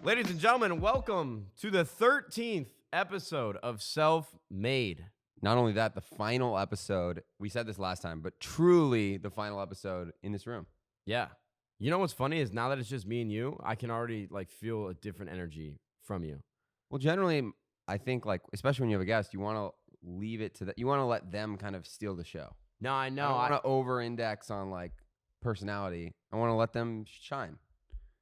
Ladies and gentlemen, welcome to the 13th episode of Selfmade. Not only that, the final episode, we said this last time, but truly the final episode in this room. Yeah. You know what's funny is now that it's just me and you, I can already feel a different energy from you. Well, generally, I think especially when you have a guest, you want to leave it to that. You want to let them kind of steal the show. No, I know. I don't want to over-index on personality. I want to let them shine.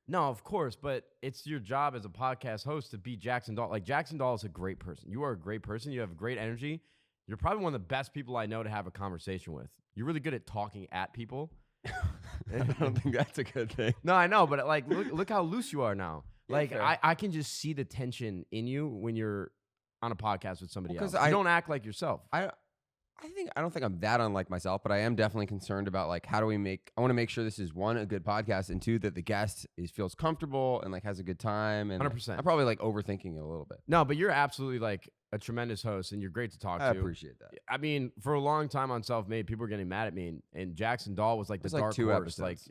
No, of course, but it's your job as a podcast host to be Jackson Dahl. Jackson Dahl is a great person. You are a great person. You have great energy. You're probably one of the best people I know to have a conversation with. You're really good at talking at people. I don't think that's a good thing. No, I know, but look how loose you are now. Yeah, I can just see the tension in you when you're on a podcast with somebody else. I you don't act like yourself. I don't think I'm that unlike myself, but I am definitely concerned about how do we I want to make sure this is one, a good podcast, and two, that the guest feels comfortable and has a good time. And 100%. I'm probably overthinking it a little bit. No, but you're absolutely a tremendous host, and you're great to talk to. I appreciate that. I mean, for a long time on Selfmade, people were getting mad at me, and Jackson Dahl was the dark two horse. episodes.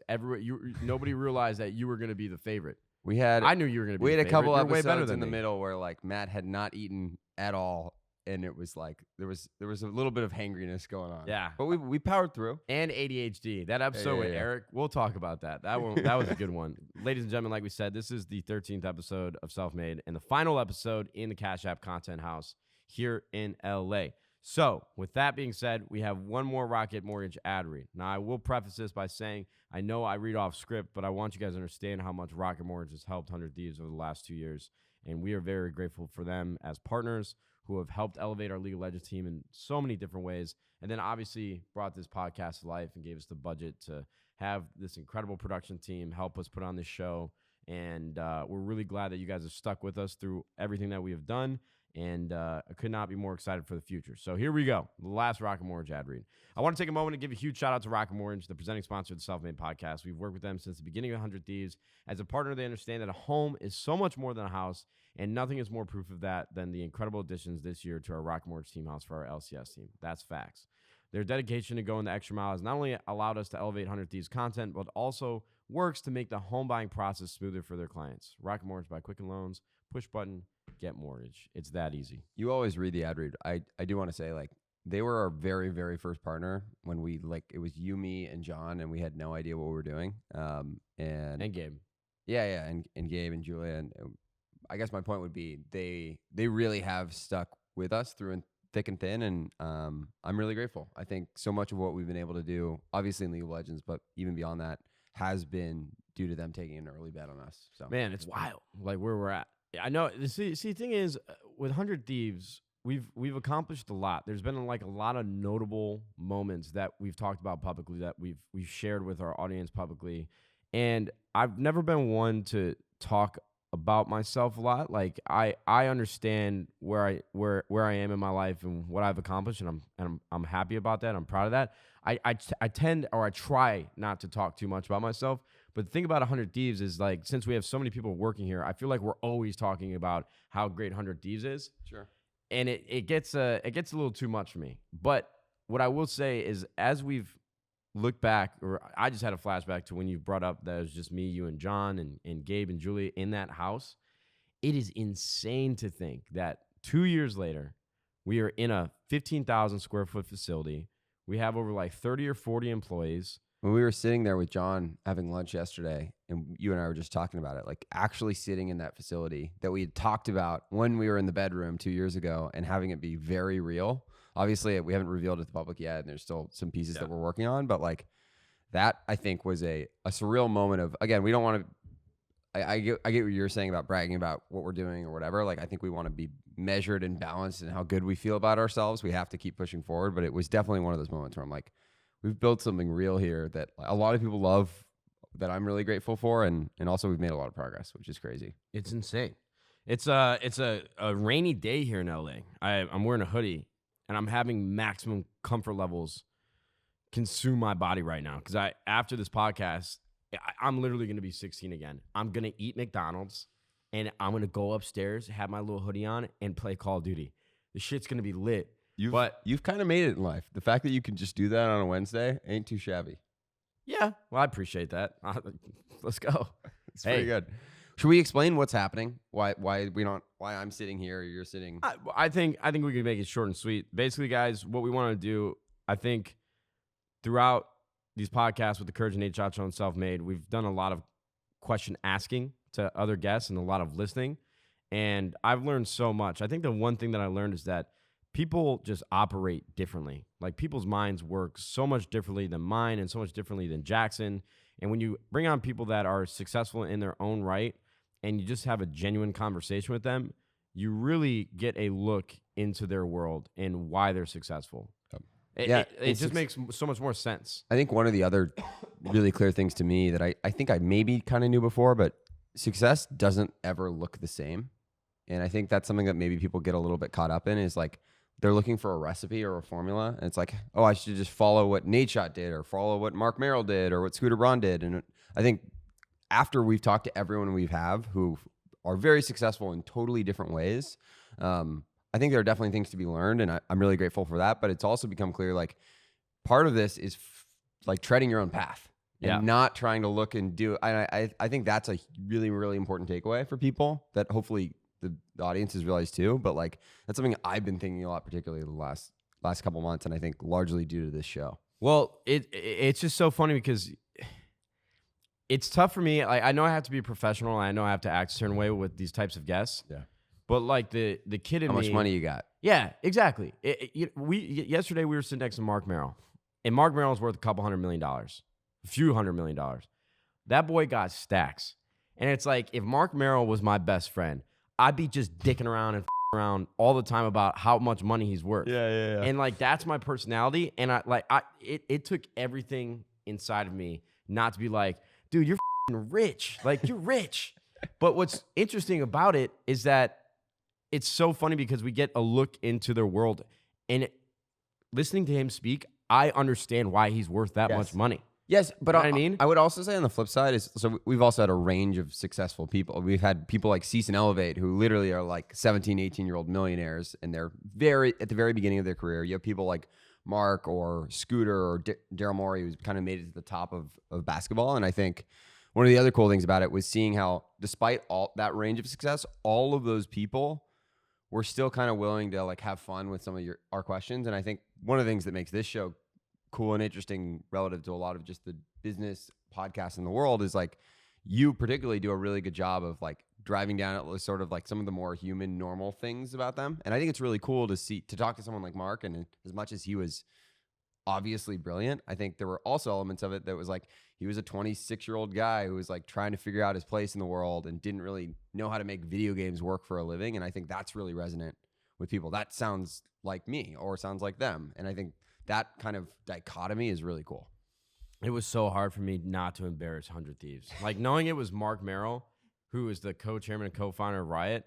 Nobody realized that you were going to be the favorite. I knew you were going to be. We the had a favorite. couple You're way better episodes than in the me. middle where Matt had not eaten at all. And it was there was a little bit of hangriness going on. Yeah. But we powered through. And ADHD. That episode with Yeah. Eric, we'll talk about that. That was a good one. Ladies and gentlemen, like we said, this is the 13th episode of Selfmade and the final episode in the Cash App Content House here in LA. So, with that being said, we have one more Rocket Mortgage ad read. Now, I will preface this by saying I know I read off script, but I want you guys to understand how much Rocket Mortgage has helped 100 Thieves over the last 2 years. And we are very grateful for them as partners who have helped elevate our League of Legends team in so many different ways. And then obviously brought this podcast to life and gave us the budget to have this incredible production team help us put on this show. And we're really glad that you guys have stuck with us through everything that we have done. And I could not be more excited for the future. So here we go. The last Rocket Mortgage ad read. I want to take a moment to give a huge shout out to Rocket Mortgage, the presenting sponsor of the Selfmade podcast. We've worked with them since the beginning of 100 Thieves. As a partner, they understand that a home is so much more than a house, and nothing is more proof of that than the incredible additions this year to our Rocket Mortgage team house for our LCS team. That's facts. Their dedication to going the extra mile has not only allowed us to elevate 100 Thieves content, but also works to make the home buying process smoother for their clients. Rocket Mortgage by Quicken Loans. Push button, get mortgage. It's that easy. You always read the ad read. I do want to say they were our very, very first partner when we it was you, me, and John, and we had no idea what we were doing. And Gabe. Yeah, and Gabe and Julia. And I guess my point would be they really have stuck with us through thick and thin, and I'm really grateful. I think so much of what we've been able to do, obviously in League of Legends, but even beyond that, has been due to them taking an early bet on us. So man, it's wild, where we're at. I know. See, the thing is, with 100 Thieves, we've accomplished a lot. There's been a lot of notable moments that we've talked about publicly, that we've shared with our audience publicly, and I've never been one to talk about myself a lot. I understand where I am in my life and what I've accomplished, and I'm happy about that. I'm proud of that. I try not to talk too much about myself. But the thing about 100 Thieves is since we have so many people working here, I feel like we're always talking about how great 100 Thieves is. Sure. And it gets a little too much for me. But what I will say is, as we've looked back, or I just had a flashback to when you brought up that it was just me, you, and John, and Gabe and Julia in that house. It is insane to think that 2 years later, we are in a 15,000 square foot facility. We have over 30 or 40 employees. When we were sitting there with John having lunch yesterday, and you and I were just talking about it, actually sitting in that facility that we had talked about when we were in the bedroom 2 years ago, and having it be very real. Obviously, we haven't revealed it to the public yet, and there's still some pieces that we're working on. But that, I think, was a surreal moment of, again, we don't want to. I get what you're saying about bragging about what we're doing or whatever. I think we want to be measured and balanced in how good we feel about ourselves. We have to keep pushing forward. But it was definitely one of those moments where I'm we've built something real here that a lot of people love, that I'm really grateful for, and also we've made a lot of progress, which is crazy. It's insane. It's a rainy day here in LA. I'm wearing a hoodie, and I'm having maximum comfort levels consume my body right now, because after this podcast, I'm literally going to be 16 again. I'm going to eat McDonald's, and I'm going to go upstairs, have my little hoodie on, and play Call of Duty. The shit's going to be lit. You've kind of made it in life. The fact that you can just do that on a Wednesday ain't too shabby. Yeah, well, I appreciate that. Let's go. It's pretty good. Should we explain what's happening? Why I'm sitting here, you're sitting? I think we can make it short and sweet. Basically, guys, what we want to do, I think, throughout these podcasts with the Courage and Nadeshot and Selfmade, we've done a lot of question asking to other guests and a lot of listening, and I've learned so much. I think the one thing that I learned is that people just operate differently. Like, people's minds work so much differently than mine and so much differently than Jackson. And when you bring on people that are successful in their own right and you just have a genuine conversation with them, you really get a look into their world and why they're successful. It just makes so much more sense. I think one of the other really clear things to me that I think I maybe kind of knew before, but success doesn't ever look the same. And I think that's something that maybe people get a little bit caught up in, is like they're looking for a recipe or a formula. And it's like, oh, I should just follow what Nadeshot did or follow what Mark Merrill did or what Scooter Braun did. And I think after we've talked to everyone we have who are very successful in totally different ways, I think there are definitely things to be learned, and I'm really grateful for that. But it's also become clear, like, part of this is like treading your own path and not trying to look and do. I think that's a really, really important takeaway for people that hopefully the audience has realized too. But like, that's something I've been thinking a lot, particularly the last couple months, and I think largely due to this show. Well, it's just so funny because it's tough for me. Like, I know I have to be a professional, and I know I have to act a certain way with these types of guests. Yeah. But like the kid in me. How much money you got? Yeah, exactly. Yesterday we were sitting next to Mark Merrill, and Mark Merrill's worth $200 million, a few $100 million. That boy got stacks, and it's like, if Mark Merrill was my best friend, I'd be just dicking around and around all the time about how much money he's worth. Yeah. And like, that's my personality, and it took everything inside of me not to be like, dude, you're rich, like, you're rich. But what's interesting about it is that it's so funny because we get a look into their world, and listening to him speak, I understand why he's worth that much money. Yes, but you know what I mean, I would also say on the flip side is, so we've also had a range of successful people. We've had people like Cease and Elevate, who literally are like 17, 18-year-old millionaires, and they're at the very beginning of their career. You have people like Mark or Scooter or Daryl Morey, who's kind of made it to the top of basketball. And I think one of the other cool things about it was seeing how, despite all that range of success, all of those people were still kind of willing to like have fun with some of our questions. And I think one of the things that makes this show cool and interesting relative to a lot of just the business podcasts in the world is like, you particularly do a really good job of like driving down at sort of like some of the more human, normal things about them. And I think it's really cool to talk to someone like Mark. And as much as he was obviously brilliant, I think there were also elements of it that was like, he was a 26-year-old guy who was like trying to figure out his place in the world and didn't really know how to make video games work for a living. And I think that's really resonant with people. That sounds like me or sounds like them. And I think that kind of dichotomy is really cool. It was so hard for me not to embarrass 100 Thieves. Like, knowing it was Mark Merrill, who is the co-chairman and co-founder of Riot,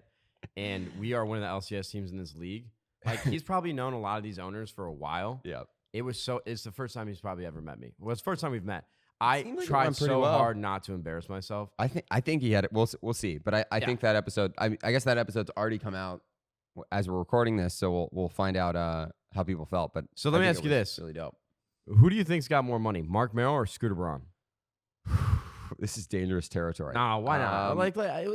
and we are one of the LCS teams in this league. Like, he's probably known a lot of these owners for a while. Yeah. It's the first time he's probably ever met me. Well, it's the first time we've met. I like tried so hard not to embarrass myself. I think he had it. We'll see. But I think that episode, I guess that episode's already come out as we're recording this, so we'll find out how people felt. But so let me ask you this: really dope. Who do you think's got more money, Mark Merrill or Scooter Braun? This is dangerous territory. No, why not?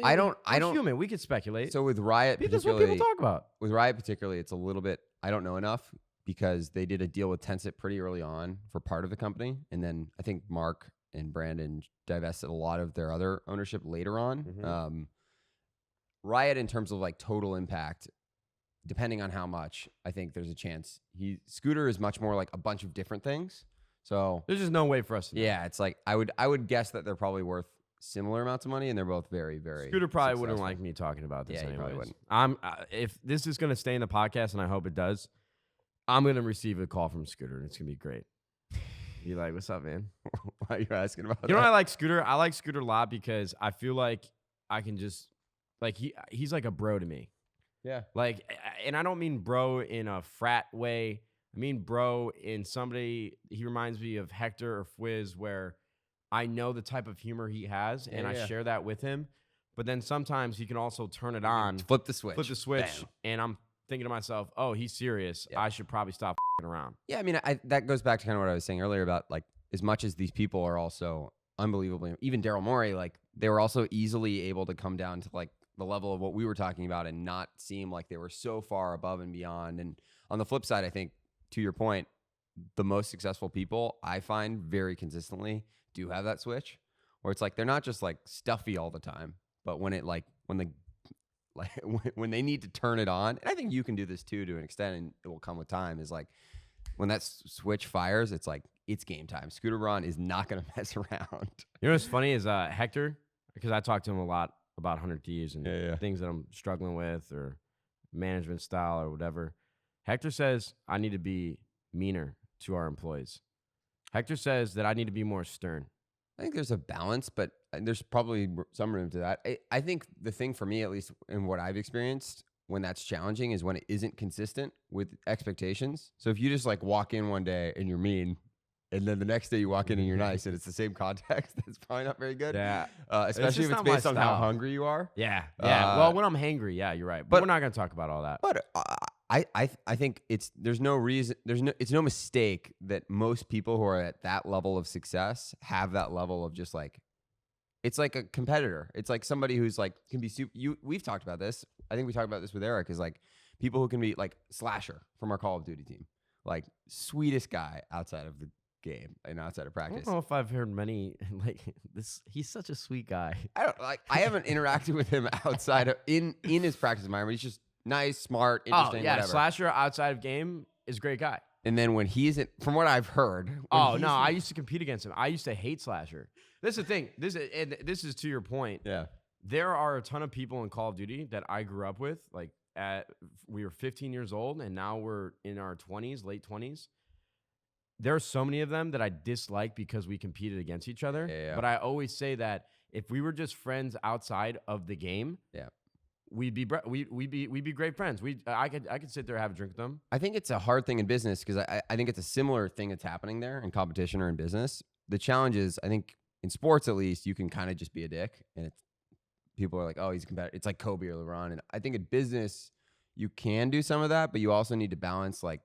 I don't. Human, we could speculate. So with Riot, that's what people talk about. With Riot particularly, it's a little bit. I don't know enough because they did a deal with Tencent pretty early on for part of the company, and then I think Mark and Brandon divested a lot of their other ownership later on. Mm-hmm. Riot, in terms of like total impact, depending on how much, I think there's a chance. Scooter is much more like a bunch of different things. So there's just no way for us to know. Yeah, it's like I would guess that they're probably worth similar amounts of money, and they're both very, very Scooter probably successful. wouldn't like me talking about this. Yeah, anyways. he probably wouldn't. If this is gonna stay in the podcast, and I hope it does, I'm gonna receive a call from Scooter, and it's gonna be great. You like, what's up, man? Why are you asking about that? You know what I like Scooter? I like Scooter a lot because I feel like I can just like he's like a bro to me. Yeah. Like, and I don't mean bro in a frat way. I mean bro in somebody, he reminds me of Hector or Fwiz, where I know the type of humor he has, and I share that with him. But then sometimes he can also turn it on. Flip the switch. Bam. And thinking to myself, oh, he's serious. Yeah. I should probably stop around. Yeah, I mean, that goes back to kind of what I was saying earlier about like as much as these people are also unbelievably, even Daryl Morey, like they were also easily able to come down to like the level of what we were talking about and not seem like they were so far above and beyond. And on the flip side, I think to your point, the most successful people I find very consistently do have that switch where it's like they're not just like stuffy all the time, but when when they need to turn it on, and I think you can do this too to an extent, and it will come with time, is like when that switch fires, it's like it's game time. Scooter Braun is not going to mess around. You know what's funny is Hector, because I talked to him a lot about 100 Thieves and things that I'm struggling with or management style or whatever. Hector says I need to be meaner to our employees. Hector says that I need to be more stern. I think there's a balance, but there's probably some room to that. I think the thing for me, at least in what I've experienced, when that's challenging is when it isn't consistent with expectations. So if you just like walk in one day and you're mean, and then the next day you walk in and you're nice, and it's the same context, that's probably not very good. Yeah. Especially if it's based on how hungry you are. Yeah. Yeah. Well, when I'm hangry, yeah, you're right. But we're not going to talk about all that. But I think there's no reason, it's no mistake that most people who are at that level of success have that level of just like, it's like a competitor. It's like somebody who's like, can be we've talked about this. I think we talked about this with Eric, is like people who can be like Slasher from our Call of Duty team, like sweetest guy outside of the game and outside of practice. I don't know if I've heard many like this. He's such a sweet guy. I haven't interacted with him outside of in his practice environment. He's just nice, smart, interesting. Oh yeah, whatever. Slasher outside of game is a great guy. And then when he's in, from what I've heard, I used to compete against him. I used to hate Slasher. This is the thing. This is to your point. Yeah. There are a ton of people in Call of Duty that I grew up with. Like we were 15 years old, and now we're in our 20s, late 20s. There are so many of them that I dislike because we competed against each other. Yeah. But I always say that if we were just friends outside of the game, we'd be great friends. I could sit there and have a drink with them. I think it's a hard thing in business because I think it's a similar thing that's happening there in competition or in business. The challenge is, I think in sports at least, you can kind of just be a dick, and people are like, oh, he's a competitor. It's like Kobe or LeBron. And I think in business, you can do some of that, but you also need to balance like,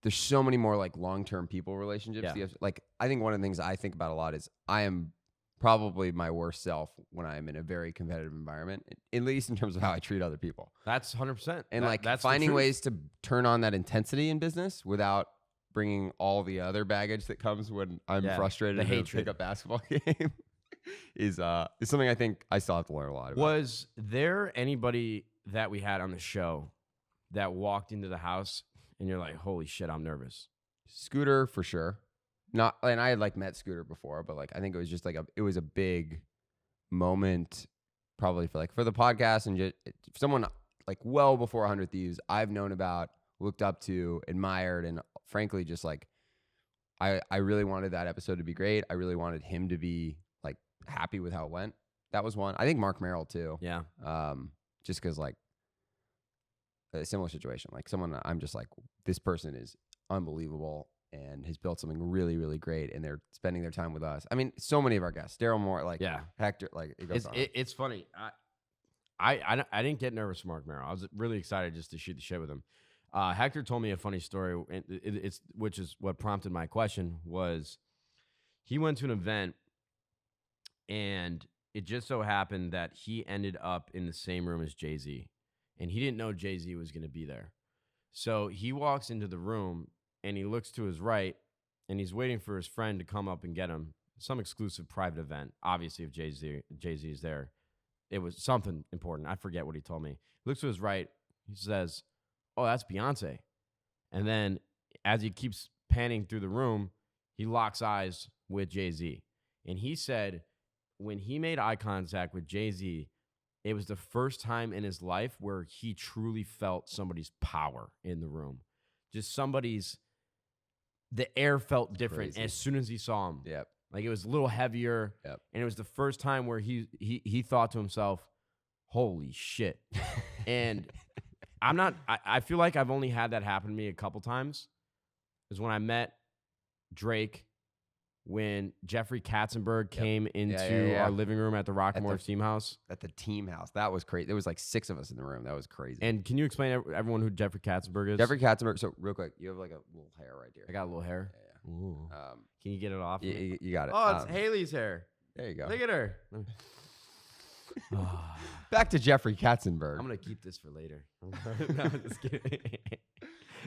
there's so many more like long-term people relationships. Yeah. Like I think one of the things I think about a lot is I am probably my worst self when I'm in a very competitive environment, at least in terms of how I treat other people. That's 100%. And that's finding ways to turn on that intensity in business without bringing all the other baggage that comes when I'm frustrated and pick up basketball game is something I think I still have to learn a lot about. Was there anybody that we had on the show that walked into the house and you're like, holy shit, I'm nervous? Scooter for sure. Not, and I had like met Scooter before, but like I think it was just like it was a big moment, probably for the podcast and just someone like well before 100 Thieves I've known about, looked up to, admired, and frankly just like I really wanted that episode to be great. I really wanted him to be like happy with how it went. That was one. I think Mark Merrill too. Yeah. Just because like a similar situation, like someone I'm just like, this person is unbelievable and has built something really, really great, and they're spending their time with us. I mean, so many of our guests, Daryl Moore, like Hector, like it goes on. It's funny. I didn't get nervous for Mark Merrill. I was really excited just to shoot the shit with him. Hector told me a funny story, which is what prompted my question. Was he went to an event, and it just so happened that he ended up in the same room as Jay-Z, and he didn't know Jay-Z was going to be there. So he walks into the room, and he looks to his right, and he's waiting for his friend to come up and get him. Some exclusive private event. Obviously, if Jay-Z is there, it was something important. I forget what he told me. He looks to his right. He says, oh, that's Beyonce. And then as he keeps panning through the room, he locks eyes with Jay-Z. And he said when he made eye contact with Jay-Z, it was the first time in his life where he truly felt somebody's power in the room. Just the air felt different as soon as he saw him. Yep. Like it was a little heavier. Yep. And it was the first time where he thought to himself, holy shit. And I feel like I've only had that happen to me a couple times. Is when I met Drake when Jeffrey Katzenberg came into Yeah. our living room at the Rockmore Team House. At the team house. That was crazy. There was like 6 of us in the room. That was crazy. And can you explain everyone who Jeffrey Katzenberg is? Jeffrey Katzenberg. So real quick, you have like a little hair right here. I got a little hair. Yeah. Ooh. Can you get it off? You got it. Oh, it's Haley's hair. There you go. Look at her. Back to Jeffrey Katzenberg. I'm going to keep this for later. No, I'm just kidding.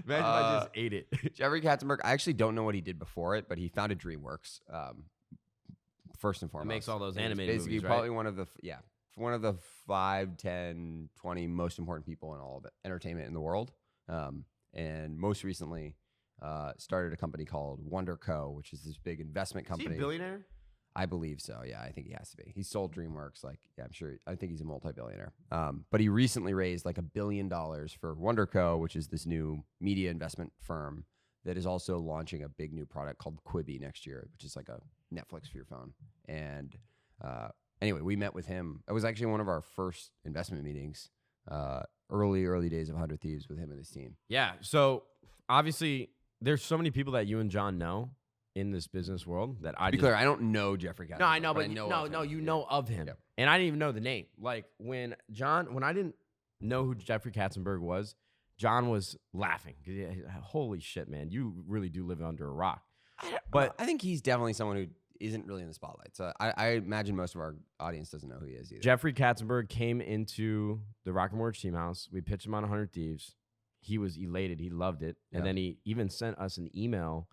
Imagine if I just ate it. Jeffrey Katzenberg, I actually don't know what he did before it, but he founded DreamWorks. First and foremost. It makes all those And animated basically movies, probably right? one of the 5, 10, 20 most important people in all of entertainment in the world. And most recently started a company called Wonder Co., which is this big investment company. Is he a billionaire? I believe so. Yeah, I think he has to be. He sold DreamWorks. I'm sure. I think he's a multi-billionaire. But he recently raised like $1 billion for Wonder Co., which is this new media investment firm that is also launching a big new product called Quibi next year, which is like a Netflix for your phone. And anyway, we met with him. It was actually one of our first investment meetings, early days of 100 Thieves with him and his team. Yeah. So obviously, there's so many people that you and John know in this business world that I Be clear, I don't know Jeffrey Katzenberg. No, I know, but I know you know of him. Yep. And I didn't even know the name. Like when I didn't know who Jeffrey Katzenberg was, John was laughing. Holy shit, man. You really do live under a rock. But I think he's definitely someone who isn't really in the spotlight. So I imagine most of our audience doesn't know who he is either. Jeffrey Katzenberg came into the Rock and Mortgage Team House. We pitched him on 100 Thieves. He was elated. He loved it. And then he even sent us an email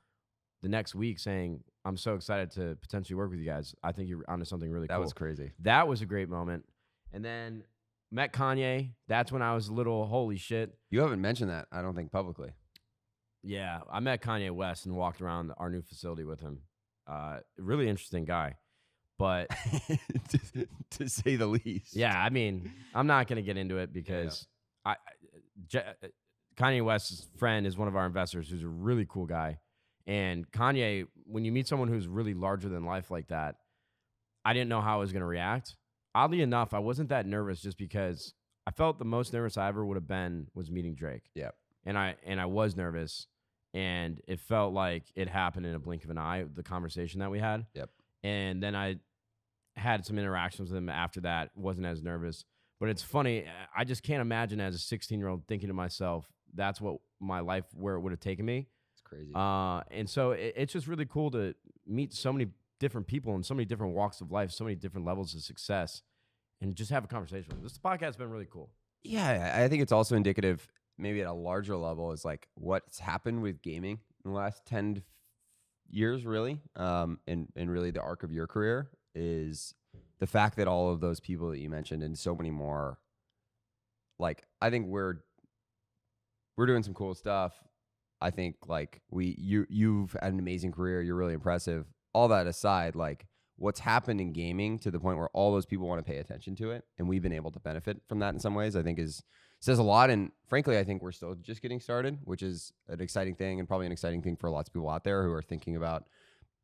the next week saying, I'm so excited to potentially work with you guys. I think you're onto something really cool. That was crazy. That was a great moment. And then met Kanye. That's when I was a little, holy shit. You haven't mentioned that, I don't think, publicly. Yeah, I met Kanye West and walked around our new facility with him. Really interesting guy. But to say the least. Yeah, I mean, I'm not going to get into it because Kanye West's friend is one of our investors who's a really cool guy. And Kanye, when you meet someone who's really larger than life like that, I didn't know how I was going to react. Oddly enough, I wasn't that nervous just because I felt the most nervous I ever would have been was meeting Drake. Yeah. And I was nervous, and it felt like it happened in a blink of an eye, the conversation that we had. Yep. And then I had some interactions with him after that, wasn't as nervous. But it's funny, I just can't imagine as a 16-year-old thinking to myself, that's what my life, where it would have taken me. Crazy. And so it's just really cool to meet so many different people in so many different walks of life, so many different levels of success, and just have a conversation with them. This podcast has been really cool. Yeah, I think it's also indicative, maybe at a larger level, is like what's happened with gaming in the last 10 years, really, and really the arc of your career is the fact that all of those people that you mentioned and so many more, like, I think we're doing some cool stuff. I think like you've had an amazing career. You're really impressive. All that aside, like what's happened in gaming to the point where all those people want to pay attention to it, and we've been able to benefit from that in some ways, I think says a lot. And frankly, I think we're still just getting started, which is an exciting thing, and probably an exciting thing for lots of people out there who are thinking about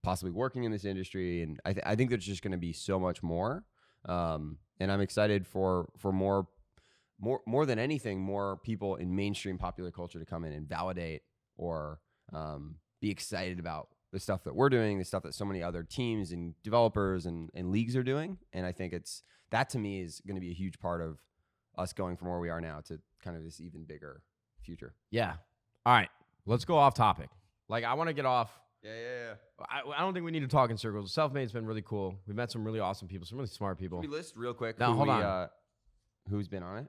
possibly working in this industry. And I think there's just going to be so much more. And I'm excited for more than anything, more people in mainstream popular culture to come in and validate or be excited about the stuff that we're doing, the stuff that so many other teams and developers and leagues are doing. And I think that to me is going to be a huge part of us going from where we are now to kind of this even bigger future. Yeah. All right. Let's go off topic. Like, I want to get off. Yeah. I don't think we need to talk in circles. Selfmade's been really cool. We've met some really awesome people, some really smart people. Can we list real quick hold on. Who's been on it?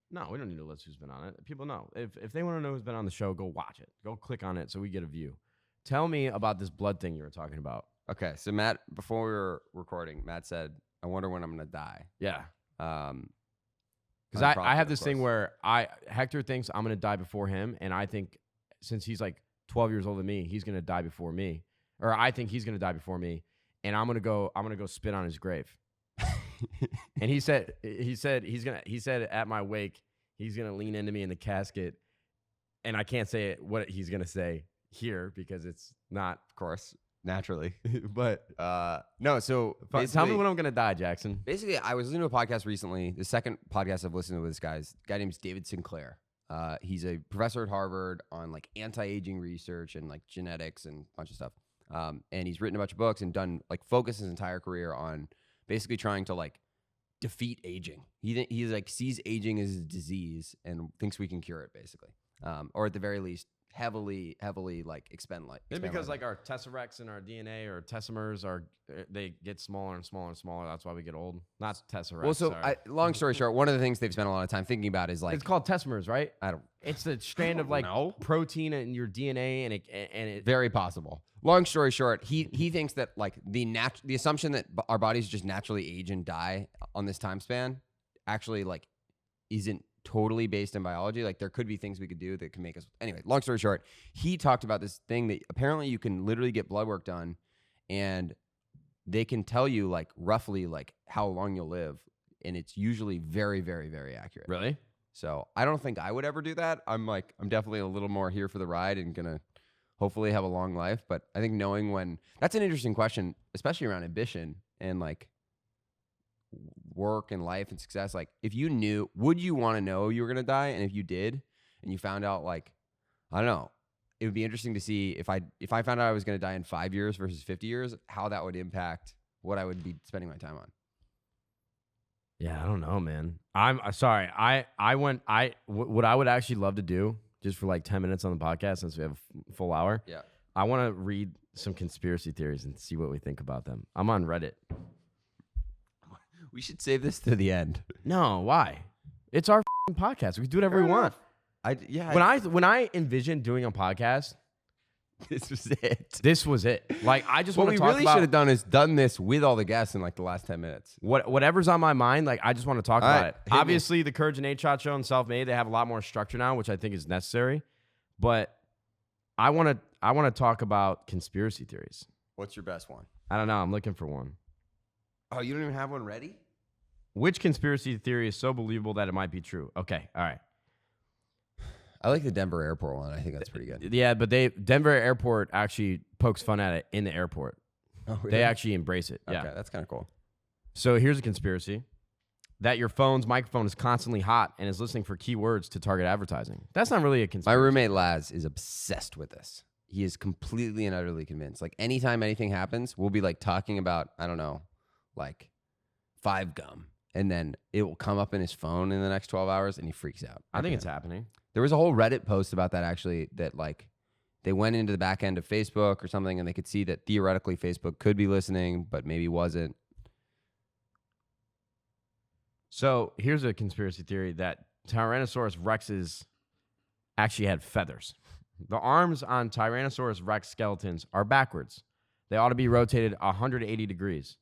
No, we don't need to list who's been on it. People know. If they want to know who's been on the show, go watch it. Go click on it so we get a view. Tell me about this blood thing you were talking about. Okay, so Matt, before we were recording, Matt said, I wonder when I'm going to die. Yeah. Because I have this thing where Hector thinks I'm going to die before him, and I think since he's like 12 years older than me, he's going to die before me. Or I think he's going to die before me, and I'm going to go spit on his grave. And he said at my wake, he's going to lean into me in the casket, and I can't say what he's going to say here because it's not, of course, naturally. But no, so tell me when I'm going to die, Jackson. Basically, I was listening to a podcast recently. The second podcast I've listened to with this guy named David Sinclair. He's a professor at Harvard on like anti-aging research and like genetics and a bunch of stuff. And he's written a bunch of books and done like focused his entire career on basically trying to like defeat aging. He's like sees aging as a disease and thinks we can cure it basically, or at the very least heavily like expend life. Maybe because like our tesseracts in our DNA or tessemers they get smaller and smaller and smaller. That's why we get old. Not tesseracts. Well, so long story short, one of the things they've spent a lot of time thinking about is like it's called tessemers, right? It's the strand of like know. protein in your DNA, and it very possible. Long story short, he thinks that like the assumption that our bodies just naturally age and die on this time span actually like isn't totally based in biology. Like there could be things we could do that can make us. Anyway, long story short, he talked about this thing that apparently you can literally get blood work done, and they can tell you like roughly like how long you'll live, and it's usually very, very, very accurate. Really? So I don't think I would ever do that. I'm definitely a little more here for the ride and gonna hopefully have a long life. But I think knowing when, that's an interesting question, especially around ambition and like work and life and success. Like if you knew, would you want to know you were gonna die? And if you did, and you found out, like, I don't know, it would be interesting to see if I found out I was gonna die in 5 years versus 50 years, how that would impact what I would be spending my time on. Yeah, I don't know, man. I'm sorry. What I would actually love to do, just for like 10 minutes on the podcast, since we have a full hour. Yeah. I want to read some conspiracy theories and see what we think about them. I'm on Reddit. We should save this to the end. No, why? It's our podcast. We can do whatever we want. When I envisioned doing a podcast, this was it. This was it. Like I just want to talk What we really about. should have done is done this with all the guests in like the last 10 minutes. Whatever's on my mind, like I just want to talk All about right, it. hit me. Obviously, the Courage and Nadeshot show and Selfmade, they have a lot more structure now, which I think is necessary. But I want to talk about conspiracy theories. What's your best one? I don't know. I'm looking for one. Oh, you don't even have one ready? Which conspiracy theory is so believable that it might be true? Okay, all right. I like the Denver airport one. I think that's pretty good. Yeah, but Denver airport actually pokes fun at it in the airport. Oh, really? They actually embrace it. Yeah. Okay, that's kind of cool. So here's a conspiracy. That your phone's microphone is constantly hot and is listening for keywords to target advertising. That's not really a My conspiracy. roommate Laz is obsessed with this. He is completely and utterly convinced. Like anytime anything happens, we'll be like talking about, I don't know, like 5 gum. And then it will come up in his phone in the next 12 hours and he freaks out. I think it's happening. There was a whole Reddit post about that actually, that like they went into the back end of Facebook or something and they could see that theoretically Facebook could be listening, but maybe wasn't. So here's a conspiracy theory that Tyrannosaurus rexes actually had feathers. The arms on Tyrannosaurus rex skeletons are backwards. They ought to be rotated 180 degrees.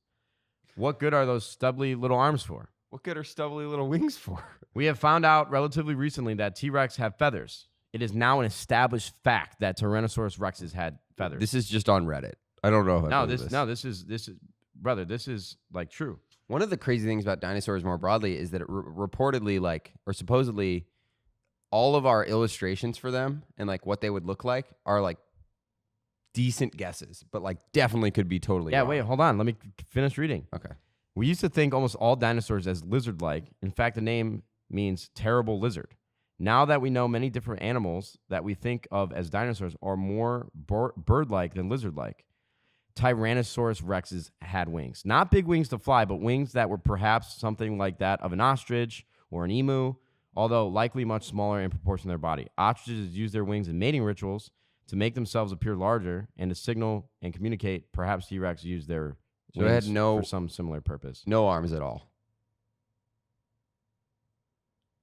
What good are those stubbly little arms for? What good are stubbly little wings for? We have found out relatively recently that T-Rex have feathers. It is now an established fact that Tyrannosaurus rexes had feathers. This is just on Reddit. I don't know if I believe this is brother, this is like true. One of the crazy things about dinosaurs more broadly is that it reportedly, like, or supposedly, all of our illustrations for them and like what they would look like are like decent guesses, but like definitely could be totally wrong. Wait, hold on. Let me finish reading. Okay. We used to think almost all dinosaurs as lizard-like. In fact, the name means terrible lizard. Now that we know many different animals that we think of as dinosaurs are more bird-like than lizard-like, Tyrannosaurus rexes had wings. Not big wings to fly, but wings that were perhaps something like that of an ostrich or an emu, although likely much smaller in proportion to their body. Ostriches use their wings in mating rituals to make themselves appear larger and to signal and communicate. Perhaps T-Rex used their wings for some similar purpose. No arms at all.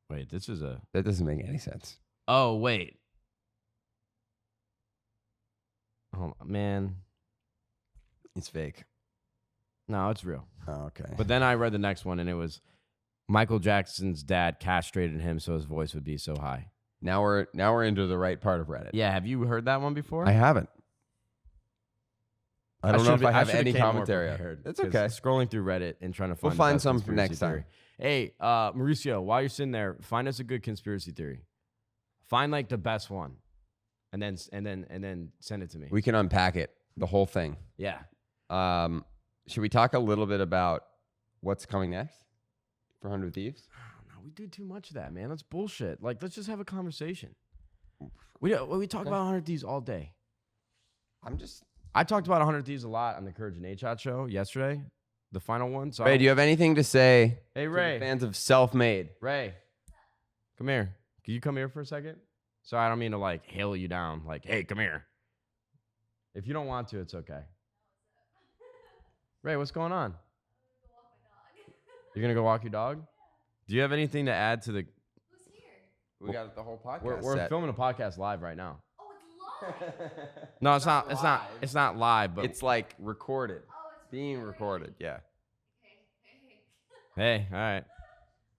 Wait, That doesn't make any sense. Oh, wait. Oh, man. It's fake. No, it's real. Oh, okay. But then I read the next one, and it was Michael Jackson's dad castrated him so his voice would be so high. Now we're into the right part of Reddit. Yeah, have you heard that one before? I haven't. I don't know if I have any came more commentary. prepared, It's 'cause okay. Scrolling through Reddit and trying to find. We'll find the best some for conspiracy next theory. time. Hey, Mauricio, while you're sitting there, find us a good conspiracy theory. Find like the best one, and then send it to me. We can unpack it, the whole thing. Yeah. Should we talk a little bit about what's coming next for 100 Thieves? No, we do too much of that, man. That's bullshit. Like, let's just have a conversation. We talk about 100 Thieves all day. I'm just I talked about 100 Thieves a lot on the Courage and Nadeshot show yesterday, the final one. So Ray, do you have anything to say Hey, to Ray. the fans of Selfmade? Ray, come here. Can you come here for a second? Sorry, I don't mean to like hail you down. Like, hey, come here. If you don't want to, it's okay. Ray, what's going on? You're gonna go walk your dog? Do you have anything to add to the? Who's here? We got the whole podcast. We're set. filming a podcast live right now. Oh, it's live. No, it's not. live. It's not live. But It's like recorded. Oh, it's Being recorded. Yeah. Hey. hey, all right.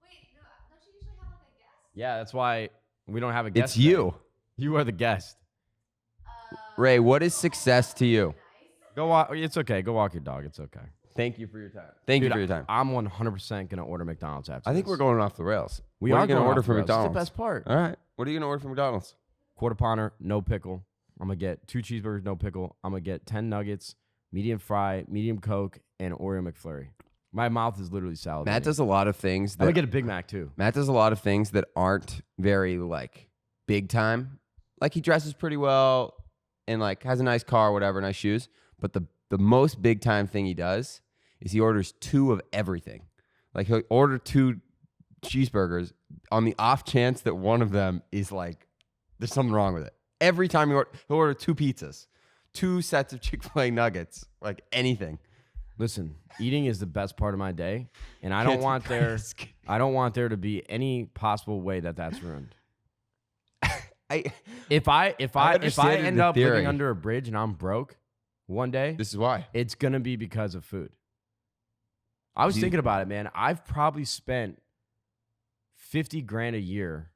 Wait, no, don't you usually have like a guest? Yeah, that's why we don't have a guest. It's today. you. You are the guest. Ray, what is success to you? Nice. Go walk. It's okay. Go walk your dog. It's okay. Thank you for your time. Thank you for your time. I'm 100% gonna order McDonald's after. I think this. we're going off the rails. We What are you gonna going order off from the rails. It's McDonald's? the best part. All right. What are you gonna order from McDonald's? Quarter pounder, no pickle. I'm gonna get 2 cheeseburgers, no pickle. I'm gonna get 10 nuggets, medium fry, medium Coke, and Oreo McFlurry. My mouth is literally salivating. Matt does a lot of things I'm that gonna get a Big Mac too. Matt does a lot of things that aren't very like big time. Like he dresses pretty well and like has a nice car, whatever, nice shoes. But the most big time thing he does is he orders 2 of everything. Like he'll order 2 cheeseburgers on the off chance that one of them is like there's something wrong with it. Every time he'll order 2 pizzas, 2 sets of Chick-fil-A nuggets, like anything. Listen, eating is the best part of my day, and I Can't don't want there. ask. I don't want there to be any possible way that that's ruined. If I understand it end in up theory. living under a bridge and I'm broke one day, This is why. it's gonna be because of food. I was thinking about it, man. I've probably spent 50 grand a year.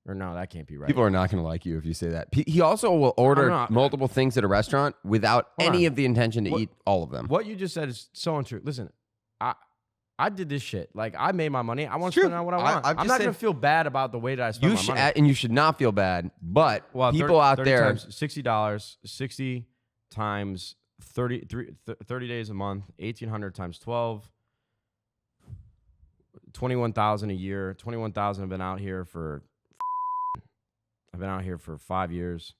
Or no, that can't be right. People are not going to like you if you say that. He also will order not. multiple things at a restaurant without Hold any on. of the intention to What- eat all of them. What you just said is so untrue. Listen, I did this shit. Like, I made my money. I want It's to true. spend it on what I I- want. I'm I'm just not going saying- to feel bad about the way that I spend You my should, money. and you should not feel bad. But Well, people out 30 there, times $60, 60 times 30 days a month, 1,800 times 12, 21,000 a year. 21,000. I've been out here for 5 years.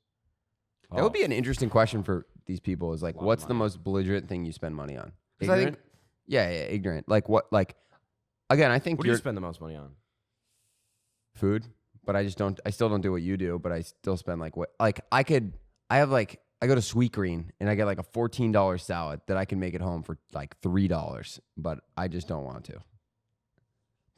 that would be an interesting question for these people. Is like, Lot of what's the money. most belligerent thing you spend money on? 'Cause I think, Ignorant? yeah, ignorant. Like what? Like again, I think What do you you're spend the most money on? food, but I still don't do what you do. But I still spend like what? Like I go to Sweet Green and I get like a $14 salad that I can make at home for like $3, but I just don't want to.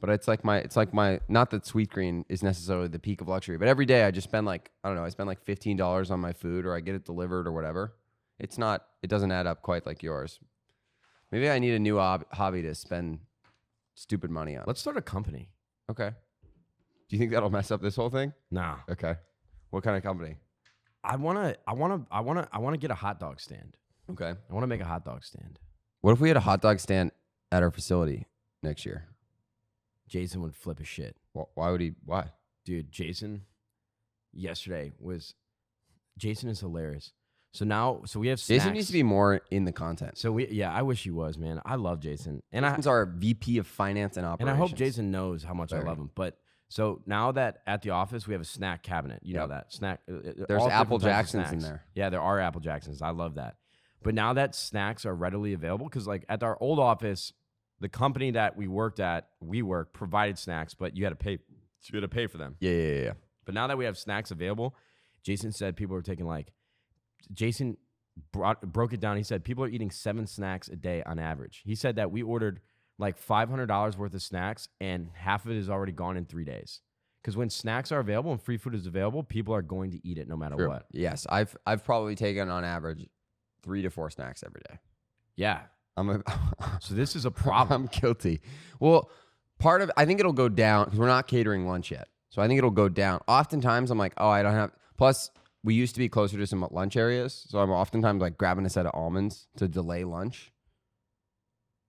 But it's like my not that Sweet Green is necessarily the peak of luxury, but every day I just spend like, I don't know, I spend like $15 on my food or I get it delivered or whatever. It doesn't add up quite like yours. Maybe I need a new hobby to spend stupid money on. Let's start a company. Okay. Do you think that'll mess up this whole thing? Nah. Okay. What kind of company? I wanna get a hot dog stand. Okay. I wanna make a hot dog stand. What if we had a hot dog stand at our facility next year? Jason would flip his shit. Why would he? Why? Dude, Jason is hilarious. So we have snacks. Jason needs to be more in the content. I wish he was, man. I love Jason. And Jason's our VP of Finance and Operations. I hope Jason knows how much I Very. love him. But so now that at the office we have a snack cabinet, you know Yep. that snack. There's all Apple different types of Jacksons in snacks. there. Yeah, there are Apple Jacksons. I love that. But now that snacks are readily available, because like at our old office, the company that we worked at, provided snacks, but you had to pay. You had to pay for them. Yeah. But now that we have snacks available, Jason said people are taking like. Jason broke it down. He said people are eating 7 snacks a day on average. He said that we ordered like $500 worth of snacks and half of it is already gone in 3 days. Because when snacks are available and free food is available, people are going to eat it no matter True. what. Yes, I've probably taken on average 3 to 4 snacks every day. Yeah. I'm So this is a problem. I'm guilty. Well, I think it'll go down because we're not catering lunch yet. So I think it'll go down. Oftentimes I'm like, oh, I don't have. Plus, we used to be closer to some lunch areas, so I'm oftentimes like grabbing a set of almonds to delay lunch.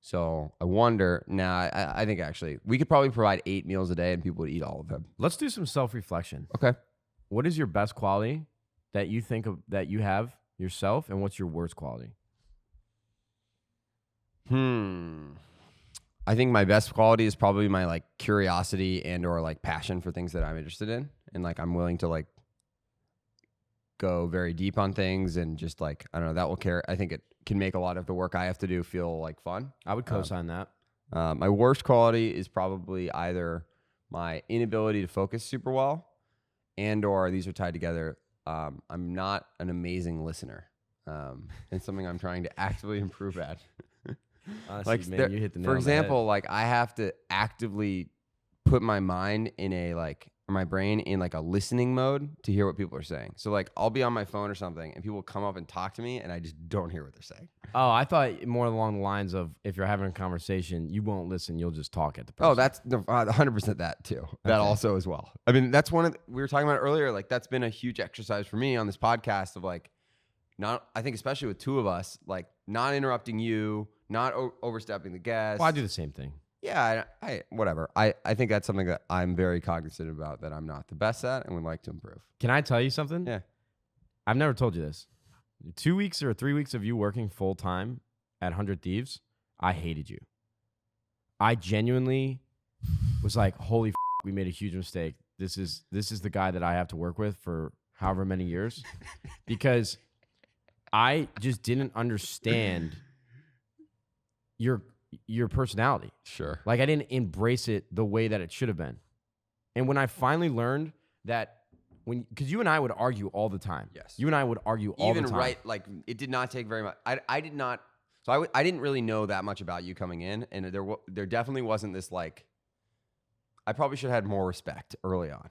So I wonder. I think actually we could probably provide 8 meals a day and people would eat all of them. Let's do some self-reflection. Okay. What is your best quality that you think of that you have yourself, and what's your worst quality? I think my best quality is probably my like curiosity and or like passion for things that I'm interested in, and like I'm willing to like go very deep on things and just like, I don't know, that will care. I think it can make a lot of the work I have to do feel like fun. I would co-sign that. My worst quality is probably either my inability to focus super well and or these are tied together. I'm not an amazing listener. And something I'm trying to actively improve at. Honestly, like man, you hit the nail for on the head. example, like I have to actively put my mind in a like, or my brain in like a listening mode to hear what people are saying. So like I'll be on my phone or something and people will come up and talk to me and I just don't hear what they're saying. Oh, I thought more along the lines of if you're having a conversation, you won't listen, you'll just talk at the person. Oh, that's 100% that too. That Okay. also as well. I mean, that's one of we were talking about earlier. Like that's been a huge exercise for me on this podcast of like, not, I think especially with two of us, like not interrupting you, not overstepping the guest. Well, I do the same thing. Yeah, I whatever. I think that's something that I'm very cognizant about that I'm not the best at and would like to improve. Can I tell you something? Yeah. I've never told you this. 2 weeks or 3 weeks of you working full time at 100 Thieves, I hated you. I genuinely was like, holy we made a huge mistake. This is the guy that I have to work with for however many years. Because I just didn't understand your personality. Sure. Like I didn't embrace it the way that it should have been. And when I finally learned that because you and I would argue all the time. Yes. You and I would argue all Even the time. right, like it did not take very much. I did not. So I didn't really know that much about you coming in, and there definitely wasn't this like. I probably should have had more respect early on,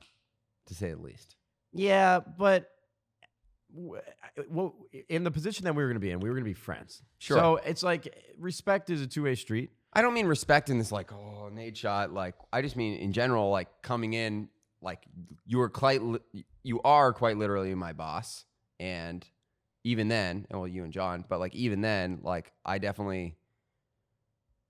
to say the least. Yeah, but well, in the position that we were going to be in, we were going to be friends. Sure. So it's like respect is a two-way street. I don't mean respect in this like, oh, Nadeshot. Like I just mean in general, like coming in, like you are quite literally my boss, and even then, well, you and John, but like even then, like I definitely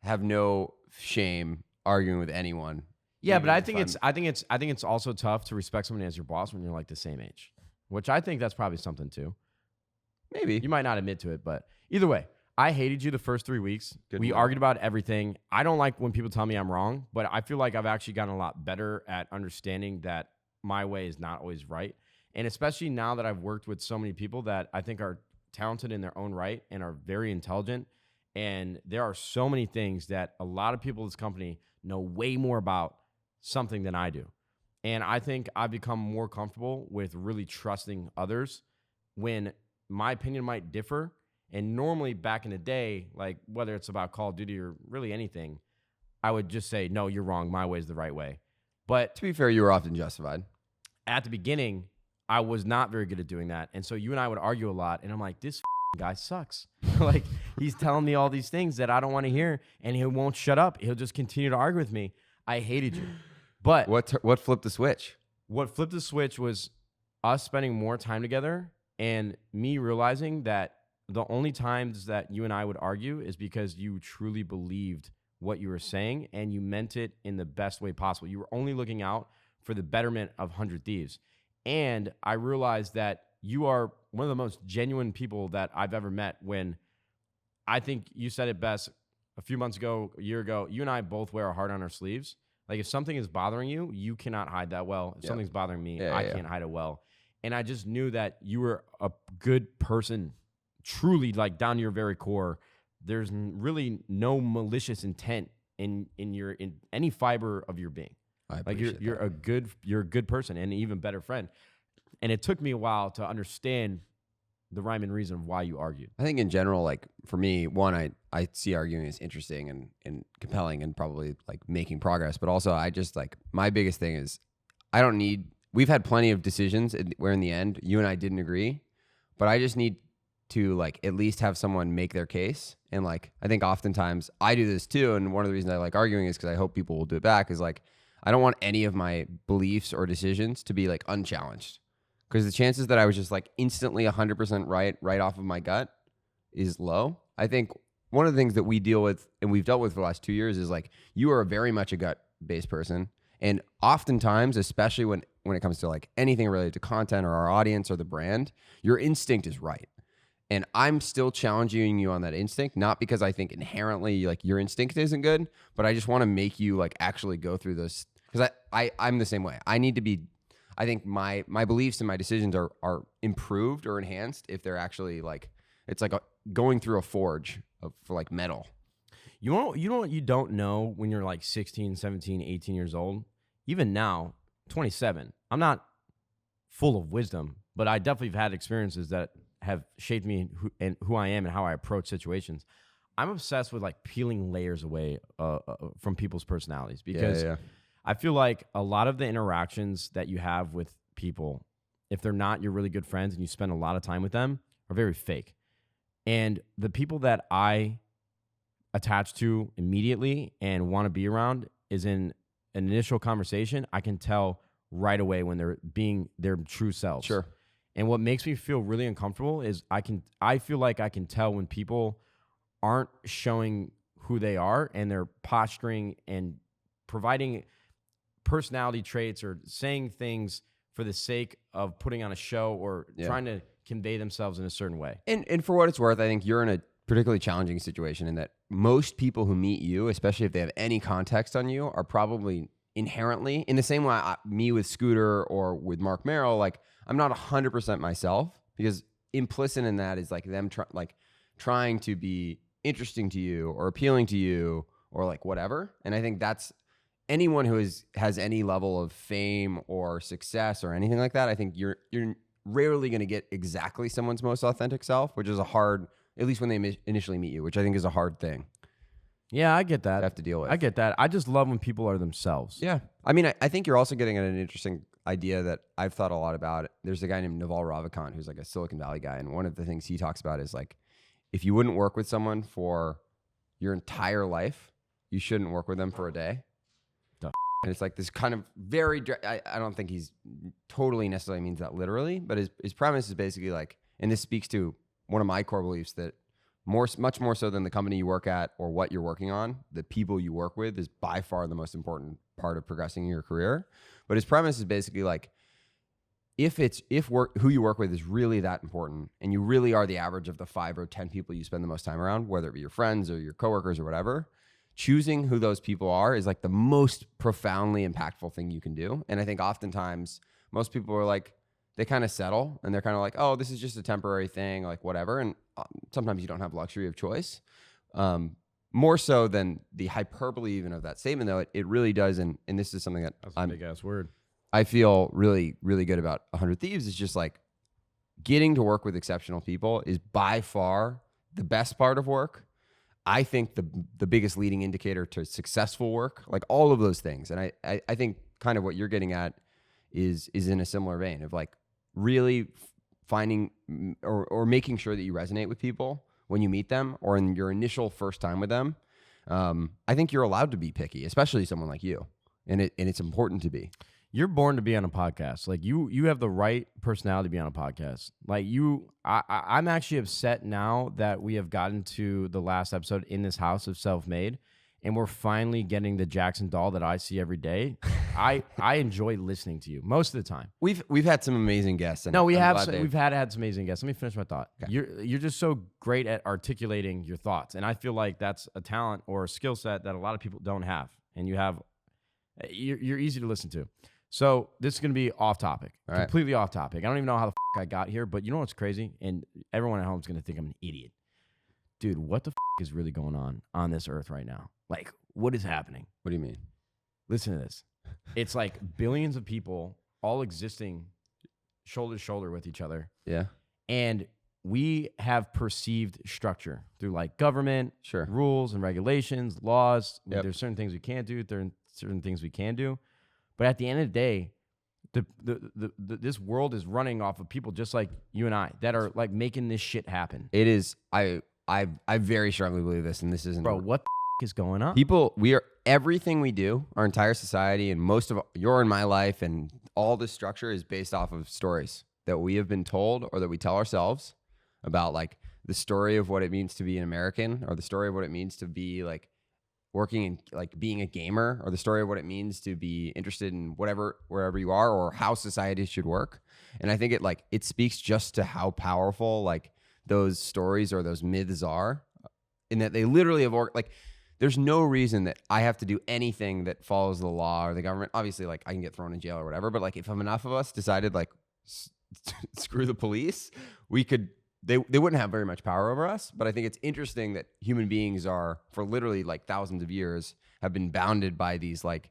have no shame arguing with anyone. Yeah, even but I if think it's also tough to respect somebody as your boss when you're like the same age, which I think that's probably something too. Maybe You might not admit to it, but either way, I hated you the first 3 weeks. Good We move. argued about everything. I don't like when people tell me I'm wrong, but I feel like I've actually gotten a lot better at understanding that my way is not always right. And especially now that I've worked with so many people that I think are talented in their own right and are very intelligent. And there are so many things that a lot of people in this company know way more about something than I do. And I think I've become more comfortable with really trusting others when my opinion might differ. And normally back in the day, like whether it's about Call of Duty or really anything, I would just say, no, you're wrong. My way is the right way. But to be fair, you were often justified. at the beginning, I was not very good at doing that. And so you and I would argue a lot. And I'm like, this guy sucks. Like he's telling me all these things that I don't want to hear. And he won't shut up. He'll just continue to argue with me. I hated you. But What flipped the switch? what flipped the switch was us spending more time together and me realizing that the only times that you and I would argue is because you truly believed what you were saying and you meant it in the best way possible. You were only looking out for the betterment of 100 Thieves. And I realized that you are one of the most genuine people that I've ever met when I think you said it best a few months ago, a year ago. You and I both wear our heart on our sleeves. Like if something is bothering you, you cannot hide that well. If Yep. something's bothering me, Yeah, I yeah. can't hide it well. And I just knew that you were a good person, truly like down to your very core. There's really no malicious intent in any fiber of your being. I Like appreciate you're that. a good person and an even better friend. And it took me a while to understand the rhyme and reason of why you argued. I think in general, like for me, one, I see arguing as interesting and compelling and probably like making progress. But also I just like my biggest thing is we've had plenty of decisions where in the end you and I didn't agree, but I just need to like at least have someone make their case. And like I think oftentimes I do this too. And one of the reasons I like arguing is because I hope people will do it back is like I don't want any of my beliefs or decisions to be like unchallenged. Because the chances that I was just like instantly 100% right off of my gut is low. I think one of the things that we deal with and we've dealt with for the last 2 years is like you are very much a gut-based person. And oftentimes, especially when it comes to like anything related to content or our audience or the brand, your instinct is right. And I'm still challenging you on that instinct, not because I think inherently like your instinct isn't good, but I just want to make you like actually go through this because I'm the same way. I need to be I think my beliefs and my decisions are improved or enhanced if they're actually like, it's like going through a forge for like metal. You know what you don't know when you're like 16, 17, 18 years old? Even now, 27, I'm not full of wisdom, but I definitely have had experiences that have shaped me and who I am and how I approach situations. I'm obsessed with like peeling layers away from people's personalities because I feel like a lot of the interactions that you have with people, if they're not your really good friends and you spend a lot of time with them, are very fake. And the people that I attach to immediately and want to be around is in an initial conversation, I can tell right away when they're being their true selves. Sure. And what makes me feel really uncomfortable is I feel like I can tell when people aren't showing who they are and they're posturing and providing personality traits or saying things for the sake of putting on a show or trying to convey themselves in a certain way. And for what it's worth, I think you're in a particularly challenging situation in that most people who meet you, especially if they have any context on you, are probably inherently, in the same way me with Scooter or with Mark Merrill, like I'm not 100% myself, because implicit in that is like them trying to be interesting to you or appealing to you or like whatever. And I think that's anyone who has any level of fame or success or anything like that. I think you're rarely going to get exactly someone's most authentic self, which is a hard, at least when they initially meet you, which I think is a hard thing. Yeah, I get that. To have to deal with. I get that. I just love when people are themselves. Yeah. I mean, I think you're also getting at an interesting idea that I've thought a lot about. There's a guy named Naval Ravikant who's like a Silicon Valley guy. And one of the things he talks about is like, if you wouldn't work with someone for your entire life, you shouldn't work with them for a day. And it's like this kind of very, I don't think he's totally necessarily means that literally, but his premise is basically like, and this speaks to one of my core beliefs, that much more so than the company you work at or what you're working on, the people you work with is by far the most important part of progressing in your career. But his premise is basically like, who you work with is really that important, and you really are the average of the 5 or 10 people you spend the most time around, whether it be your friends or your coworkers or whatever, choosing who those people are is like the most profoundly impactful thing you can do. And I think oftentimes most people are like, they kind of settle and they're kind of like, oh, this is just a temporary thing, like whatever. And sometimes you don't have luxury of choice. More so than the hyperbole even of that statement, though, it really does. And this is something that's a big ass word. I feel really, really good about 100 Thieves. Is just like getting to work with exceptional people is by far the best part of work. I think the biggest leading indicator to successful work, like all of those things. And I think kind of what you're getting at is in a similar vein of like really finding or making sure that you resonate with people when you meet them or in your initial first time with them. I think you're allowed to be picky, especially someone like you. And it's important to be. You're born to be on a podcast. Like you have the right personality to be on a podcast. Like I'm actually upset now that we have gotten to the last episode in this house of Selfmade, and we're finally getting the Jackson doll that I see every day. I enjoy listening to you most of the time. We've had some amazing guests. And no, we've had some amazing guests. Let me finish my thought. Okay. You're just so great at articulating your thoughts, and I feel like that's a talent or a skill set that a lot of people don't have. And you're easy to listen to. So this is going to be off topic, completely off topic. I don't even know how the I got here, but you know what's crazy? And everyone at home is going to think I'm an idiot. Dude, what the is really going on this earth right now? Like, what is happening? What do you mean? Listen to this. It's like billions of people all existing shoulder to shoulder with each other. Yeah. And we have perceived structure through like government, rules and regulations, laws. Yep. There's certain things we can't do. There are certain things we can do. But at the end of the day, this world is running off of people just like you and I that are like making this shit happen. It is. I very strongly believe this, and this isn't. Bro, what the is going on? Everything we do, our entire society, and most of your and my life, and all this structure is based off of stories that we have been told or that we tell ourselves about, like the story of what it means to be an American, or the story of what it means to be like working in like being a gamer, or the story of what it means to be interested in wherever you are, or how society should work. And I think it speaks just to how powerful like those stories or those myths are, in that they literally have there's no reason that I have to do anything that follows the law or the government. Obviously, like I can get thrown in jail or whatever, but like if enough of us decided like screw the police, we could. They wouldn't have very much power over us. But I think it's interesting that human beings are, for literally like thousands of years, have been bounded by these like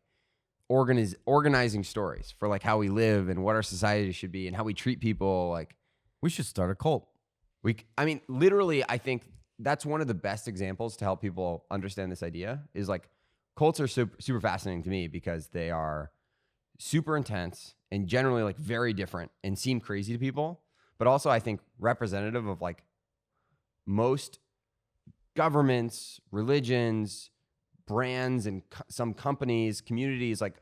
organizing stories for like how we live and what our society should be and how we treat people. Like We should start a cult. I mean, literally, I think that's one of the best examples to help people understand this idea is like cults are super fascinating to me because they are super intense and generally like very different and seem crazy to people, but also I think representative of like most governments, religions, brands, and some companies, communities. Like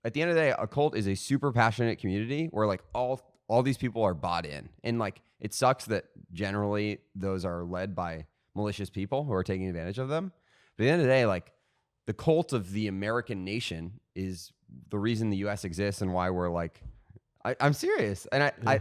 at the end of the day, a cult is a super passionate community where like all these people are bought in. And like it sucks that generally those are led by malicious people who are taking advantage of them. But at the end of the day, like the cult of the American nation is the reason the US exists and why we're like, I'm serious. And I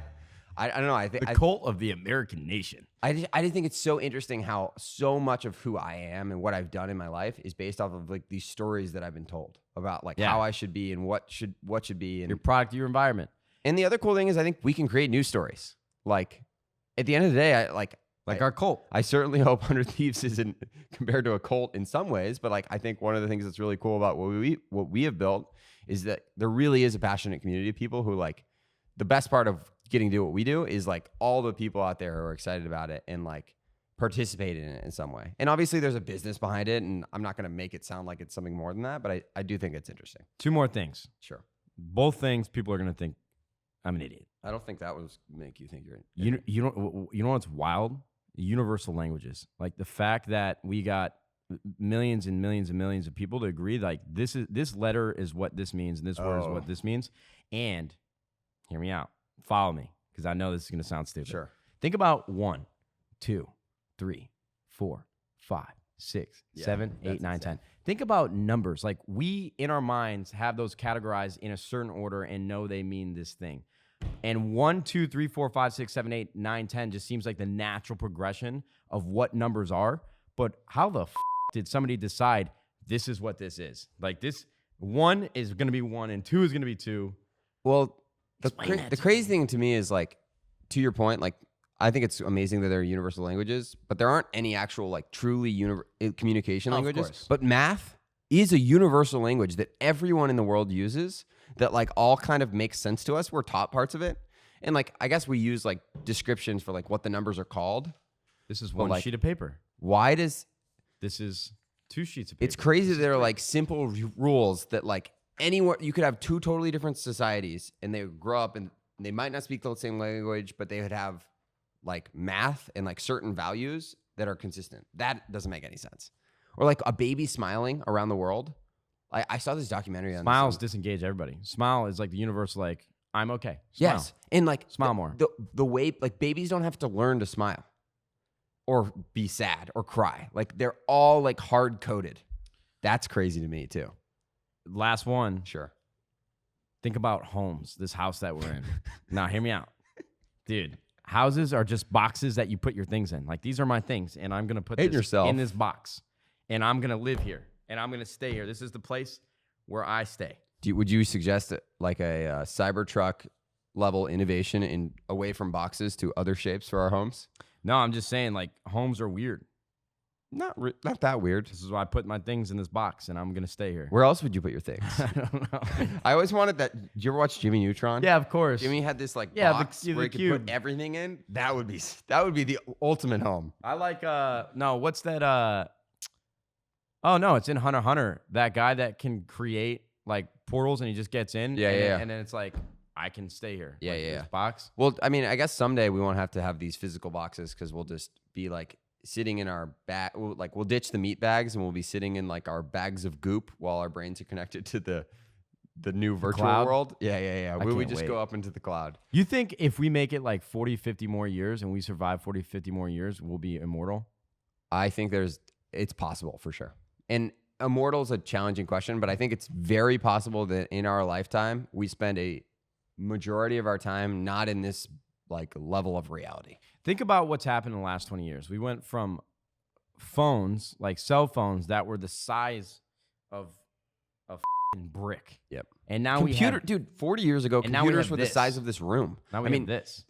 don't know. I think The cult of the American nation. I just think it's so interesting how so much of who I am and what I've done in my life is based off of like these stories that I've been told about like how I should be and what should be and Your product, your environment. And the other cool thing is I think we can create new stories. Like at the end of the day, Our cult. I certainly hope 100 Thieves isn't compared to a cult in some ways, but like I think one of the things that's really cool about what we have built is that there really is a passionate community of people who like the best part of getting to do what we do is like all the people out there who are excited about it and like participate in it in some way. And obviously there's a business behind it, and I'm not going to make it sound like it's something more than that, but I do think it's interesting. 2 more things. Sure. Both things people are going to think I'm an idiot. I don't think that was make you think you're You know what's wild? Universal languages. Like the fact that we got millions and millions and millions of people to agree like this letter is what this means and this word is what this means. And hear me out. Follow me, because I know this is going to sound stupid. Sure. Think about 1, 2, 3, 4, 5, 6, 7, 8, 9, 10. Think about numbers. Like we, in our minds, have those categorized in a certain order and know they mean this thing. And 1, 2, 3, 4, 5, 6, 7, 8, 9, 10 just seems like the natural progression of what numbers are. But how the did somebody decide this is what this is? Like this 1 is going to be 1 and 2 is going to be 2. Well, the crazy thing to me is like, to your point, like I think it's amazing that there are universal languages, but there aren't any actual like truly communication languages. course. But math is a universal language that everyone in the world uses that like all kind of makes sense to us. We're taught parts of it. And like, I guess we use like descriptions for like what the numbers are called. This is 1 like, sheet of paper. Why does... This is 2 sheets of paper. It's crazy that there are like simple rules that like anywhere you could have 2 totally different societies and they would grow up and they might not speak the same language, but they would have like math and like certain values that are consistent. That doesn't make any sense. Or like a baby smiling around the world. I saw this documentary on Smiles disengage everybody. Smile is like the universal, like, I'm okay. Smile. Yes. And like Smile more. The way like babies don't have to learn to smile or be sad or cry. Like they're all like hard coded. That's crazy to me too. Last one. Sure. Think about homes, this house that we're in. Now, hear me out. Dude, houses are just boxes that you put your things in. Like, these are my things, and I'm going to put Hate this yourself. in this box, and I'm going to live here, and I'm going to stay here. This is the place where I stay. Would you suggest like a Cybertruck level innovation in away from boxes to other shapes for our homes? No, I'm just saying, like, homes are weird. Not that weird. This is why I put my things in this box, and I'm going to stay here. Where else would you put your things? I don't know. I always wanted that. Did you ever watch Jimmy Neutron? Yeah, of course. Jimmy had this like Yeah, box the where he could cube. put everything in. That would be the ultimate home. I like, no, what's that, oh, no, it's in Hunter x Hunter. That guy that can create, like, portals, and he just gets in. Yeah, yeah. And then it's like, I can stay here. Yeah, like, yeah, this yeah. box. Well, I mean, I guess someday we won't have to have these physical boxes because we'll just be like sitting in our bag. We'll ditch the meat bags and we'll be sitting in like our bags of goop while our brains are connected to the new virtual cloud? world. Yeah. We can't just wait. go up into the cloud. You think if we make it like 40, 50 more years and we survive 40, 50 more years, we'll be immortal? I think it's possible for sure. And immortal is a challenging question, but I think it's very possible that in our lifetime, we spend a majority of our time not in this like level of reality. Think about what's happened in the last 20 years. We went from phones, like cell phones, that were the size of a f***ing brick. Yep. And now Computer, dude, 40 years ago, And now we computers have were the this. size of this room. Now we I mean, have this.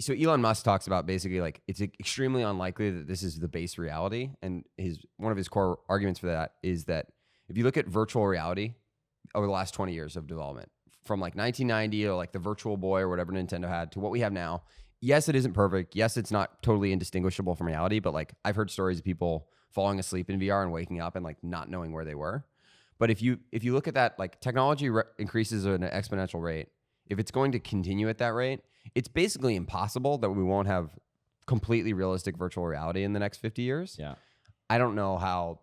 so Elon Musk talks about basically like it's extremely unlikely that this is the base reality. And one of his core arguments for that is that if you look at virtual reality over the last 20 years of development, from like 1990 or like the Virtual Boy or whatever Nintendo had to what we have now, yes, it isn't perfect. Yes, it's not totally indistinguishable from reality, but like I've heard stories of people falling asleep in VR and waking up and like not knowing where they were. But if you look at that, like technology increases at an exponential rate. If it's going to continue at that rate, it's basically impossible that we won't have completely realistic virtual reality in the next 50 years. Yeah. I don't know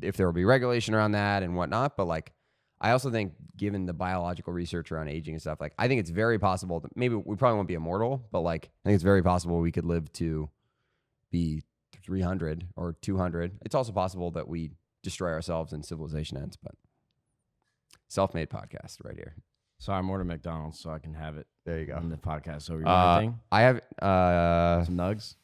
if there will be regulation around that and whatnot, but like, I also think given the biological research around aging and stuff, like I think it's very possible that maybe we probably won't be immortal, but like I think it's very possible we could live to be 300 or 200. It's also possible that we destroy ourselves and civilization ends, but Selfmade podcast right here. Sorry, I'm ordering McDonald's so I can have it There you go. on the podcast. So, anything? I have Some nugs?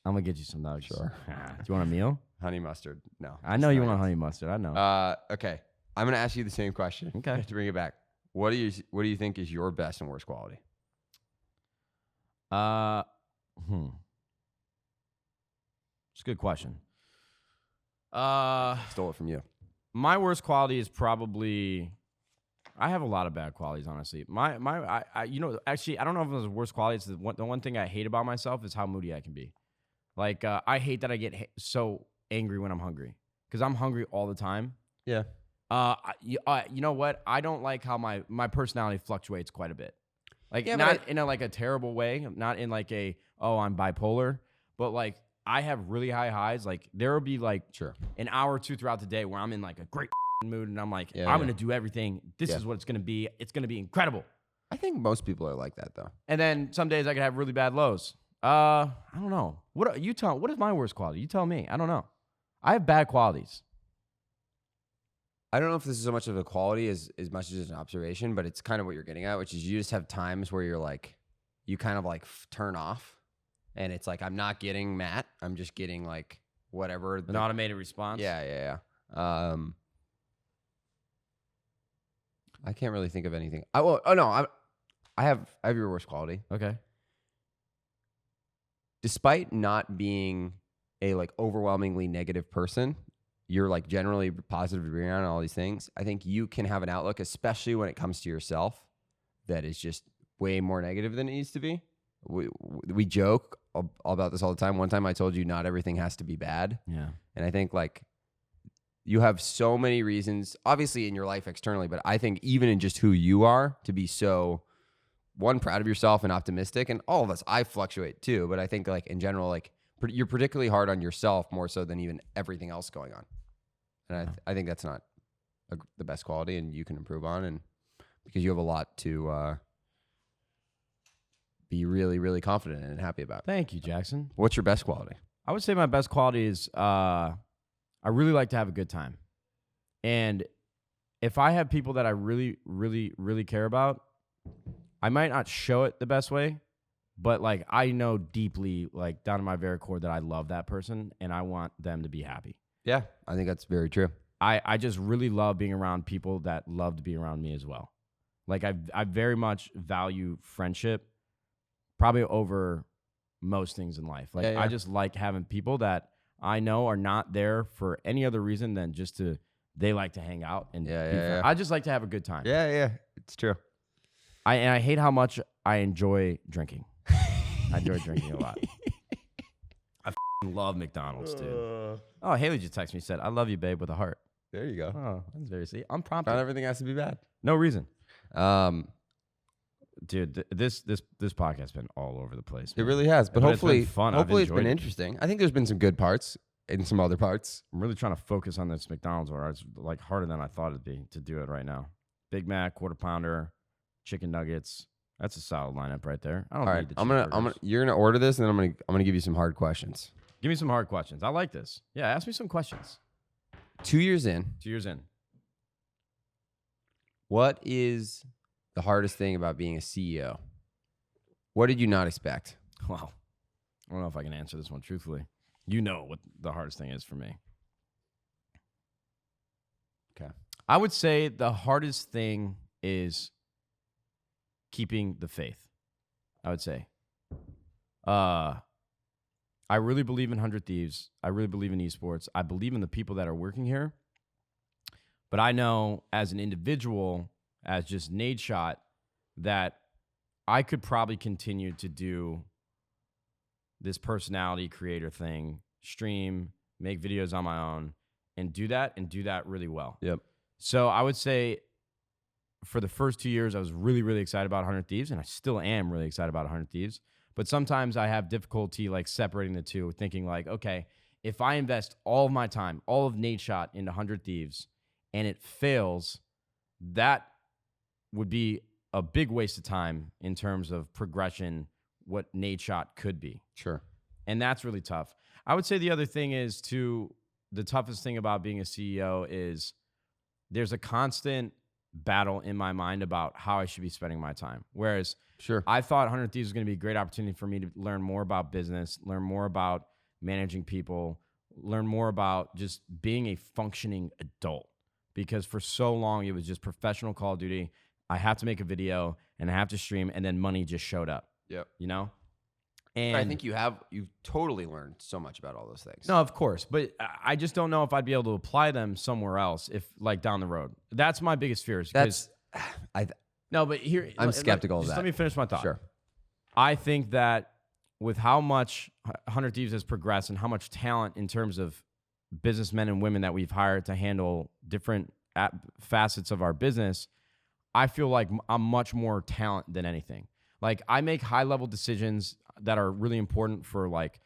I'm going to get you some nugs. Sure. Do you want a meal? honey mustard. No. I know you want a honey mustard. I know. Okay. I'm going to ask you the same question. Okay. To bring it back. What do you think is your best and worst quality? It's a good question. Stole it from you. My worst quality is probably, I have a lot of bad qualities, honestly. Actually, I don't know if it's the worst quality. It's the one thing I hate about myself is how moody I can be. Like, I hate that I get so angry when I'm hungry because I'm hungry all the time. Yeah. You know what? I don't like how my personality fluctuates quite a bit. Like, Yeah, not in a terrible way, not in like I'm bipolar, but like I have really high highs. Like there will be like Sure. an hour or two throughout the day where I'm in like a great mood and I'm like, Yeah, I'm yeah. going to do everything. This is what it's going to be. It's going to be incredible. I think most people are like that though. And then some days I could have really bad lows. I don't know. What is my worst quality? You tell me. I don't know. I have bad qualities. I don't know if this is so much of a quality as much as an observation, but it's kind of what you're getting at, which is you just have times where you're like, you kind of like turn off and it's like, I'm not getting Matt. I'm just getting like whatever. An automated response. Yeah. I can't really think of anything. I have your worst quality. Okay. Despite not being a like overwhelmingly negative person, you're like generally positive to be around and all these things. I think you can have an outlook, especially when it comes to yourself, that is just way more negative than it needs to be. We joke all about this all the time. One time I told you not everything has to be bad. Yeah. And I think like you have so many reasons, obviously in your life externally, but I think even in just who you are to be so proud of yourself and optimistic. And all of us, I fluctuate too, but I think like in general, like you're particularly hard on yourself more so than even everything else going on. And I think that's not the best quality and you can improve on. And because you have a lot to be really, really confident in and happy about. Thank you, Jackson. What's your best quality? I would say my best quality is I really like to have a good time. And if I have people that I really, really, really care about, I might not show it the best way, but like I know deeply, like down in my very core, that I love that person and I want them to be happy. Yeah, I think that's very true. I just really love being around people that love to be around me as well. Like I very much value friendship probably over most things in life. Like Yeah. I just like having people that I know are not there for any other reason than just they like to hang out and be friends. I just like to have a good time. Yeah, it's true. I hate how much I enjoy drinking. I enjoy drinking a lot. I love McDonald's, dude. Oh, Haley just texted me, said, "I love you, babe," with a heart. There you go. Oh, that's very sweet. I'm prompted. Not everything has to be bad. No reason. Dude, this podcast has been all over the place. It really has, but But it's hopefully, been fun. I've hopefully it's enjoyed been it. interesting. I think there's been some good parts and some other parts. I'm really trying to focus on this McDonald's order. It's like harder than I thought it'd be to do it right now. Big Mac, quarter pounder, chicken nuggets. That's a solid lineup right there. I don't All right, need the I'm gonna cheeseburgers. you're gonna order this, and then I'm gonna give you some hard questions. Give me some hard questions. I like this. Yeah, ask me some questions. 2 years in, 2 years in. what is the hardest thing about being a CEO? What did you not expect? Wow. I don't know if I can answer this one truthfully. You know what the hardest thing is for me. Okay. I would say the hardest thing is keeping the faith. I would say. I really believe in 100 Thieves. I really believe in esports. I believe in the people that are working here. But I know as an individual, as just Nadeshot, that I could probably continue to do this personality creator thing, stream, make videos on my own, and do that really well. Yep. So I would say for the first 2 years, I was really, really excited about 100 Thieves, and I still am really excited about 100 Thieves. But sometimes I have difficulty like separating the two, thinking like, okay, if I invest all of my time, all of Nadeshot into 100 Thieves, and it fails, that would be a big waste of time in terms of progression, what Nadeshot could be. Sure. And that's really tough. I would say the other thing is the toughest thing about being a CEO is there's a constant battle in my mind about how I should be spending my time. Whereas Sure. I thought 100 Thieves was going to be a great opportunity for me to learn more about business, learn more about managing people, learn more about just being a functioning adult. Because for so long, it was just professional Call of Duty. I have to make a video and I have to stream, and then money just showed up. Yep. You know? And I think you've totally learned so much about all those things. no, of course, but I just don't know if I'd be able to apply them somewhere else if like down the road. That's my biggest fear. That's no, but here I'm skeptical of that. Let me finish my thought. Sure. I think that with how much 100 Thieves has progressed and how much talent in terms of businessmen and women that we've hired to handle different facets of our business, I feel like I'm much more talent than anything. Like I make high level decisions that are really important for like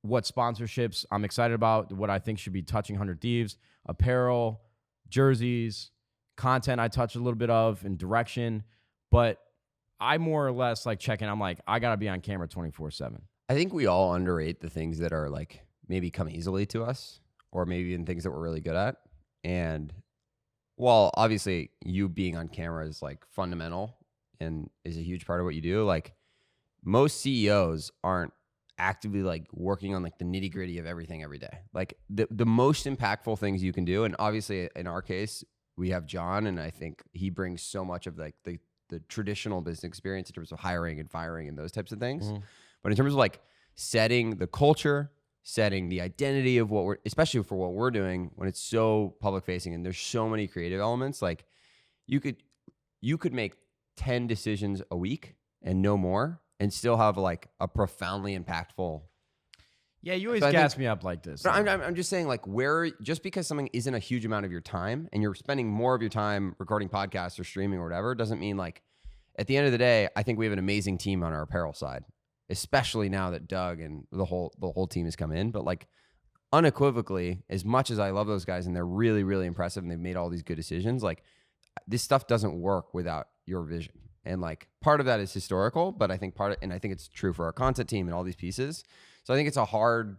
what sponsorships I'm excited about, what I think should be touching 100 Thieves, apparel, jerseys, content I touch a little bit of, and direction. But I more or less like checking. I'm like, I got to be on camera 24/7. I think we all underrate the things that are like maybe come easily to us, or maybe even things that we're really good at. And while obviously you being on camera is like fundamental and is a huge part of what you do, like most CEOs aren't actively like working on like the nitty gritty of everything every day. Like the most impactful things you can do. And obviously in our case, we have John, and I think he brings so much of like the traditional business experience in terms of hiring and firing and those types of things. Mm-hmm. But in terms of like setting the culture, setting the identity of what we're, especially for what we're doing when it's so public facing and there's so many creative elements, like you could make 10 decisions a week and no more and still have like a profoundly impactful. Yeah, you always gas me up like this. But I'm just saying, like, just because something isn't a huge amount of your time and you're spending more of your time recording podcasts or streaming or whatever, doesn't mean like at the end of the day, I think we have an amazing team on our apparel side, especially now that Doug and the whole team has come in. But like unequivocally, as much as I love those guys and they're really, really impressive and they've made all these good decisions, like this stuff doesn't work without your vision. And like part of that is historical, but I think and I think it's true for our content team and all these pieces. So I think it's a hard,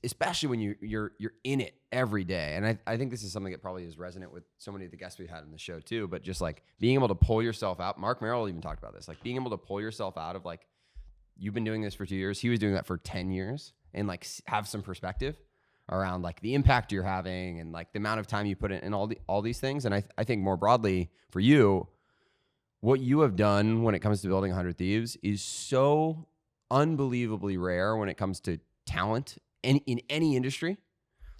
especially when you're in it every day. And I think this is something that probably is resonant with so many of the guests we've had in the show too, but just like being able to pull yourself out. Mark Merrill even talked about this, like being able to pull yourself out of like, you've been doing this for 2 years. He was doing that for 10 years and like have some perspective around like the impact you're having and like the amount of time you put in and all these things. And I think more broadly for you, what you have done when it comes to building 100 Thieves is so unbelievably rare when it comes to talent in any industry.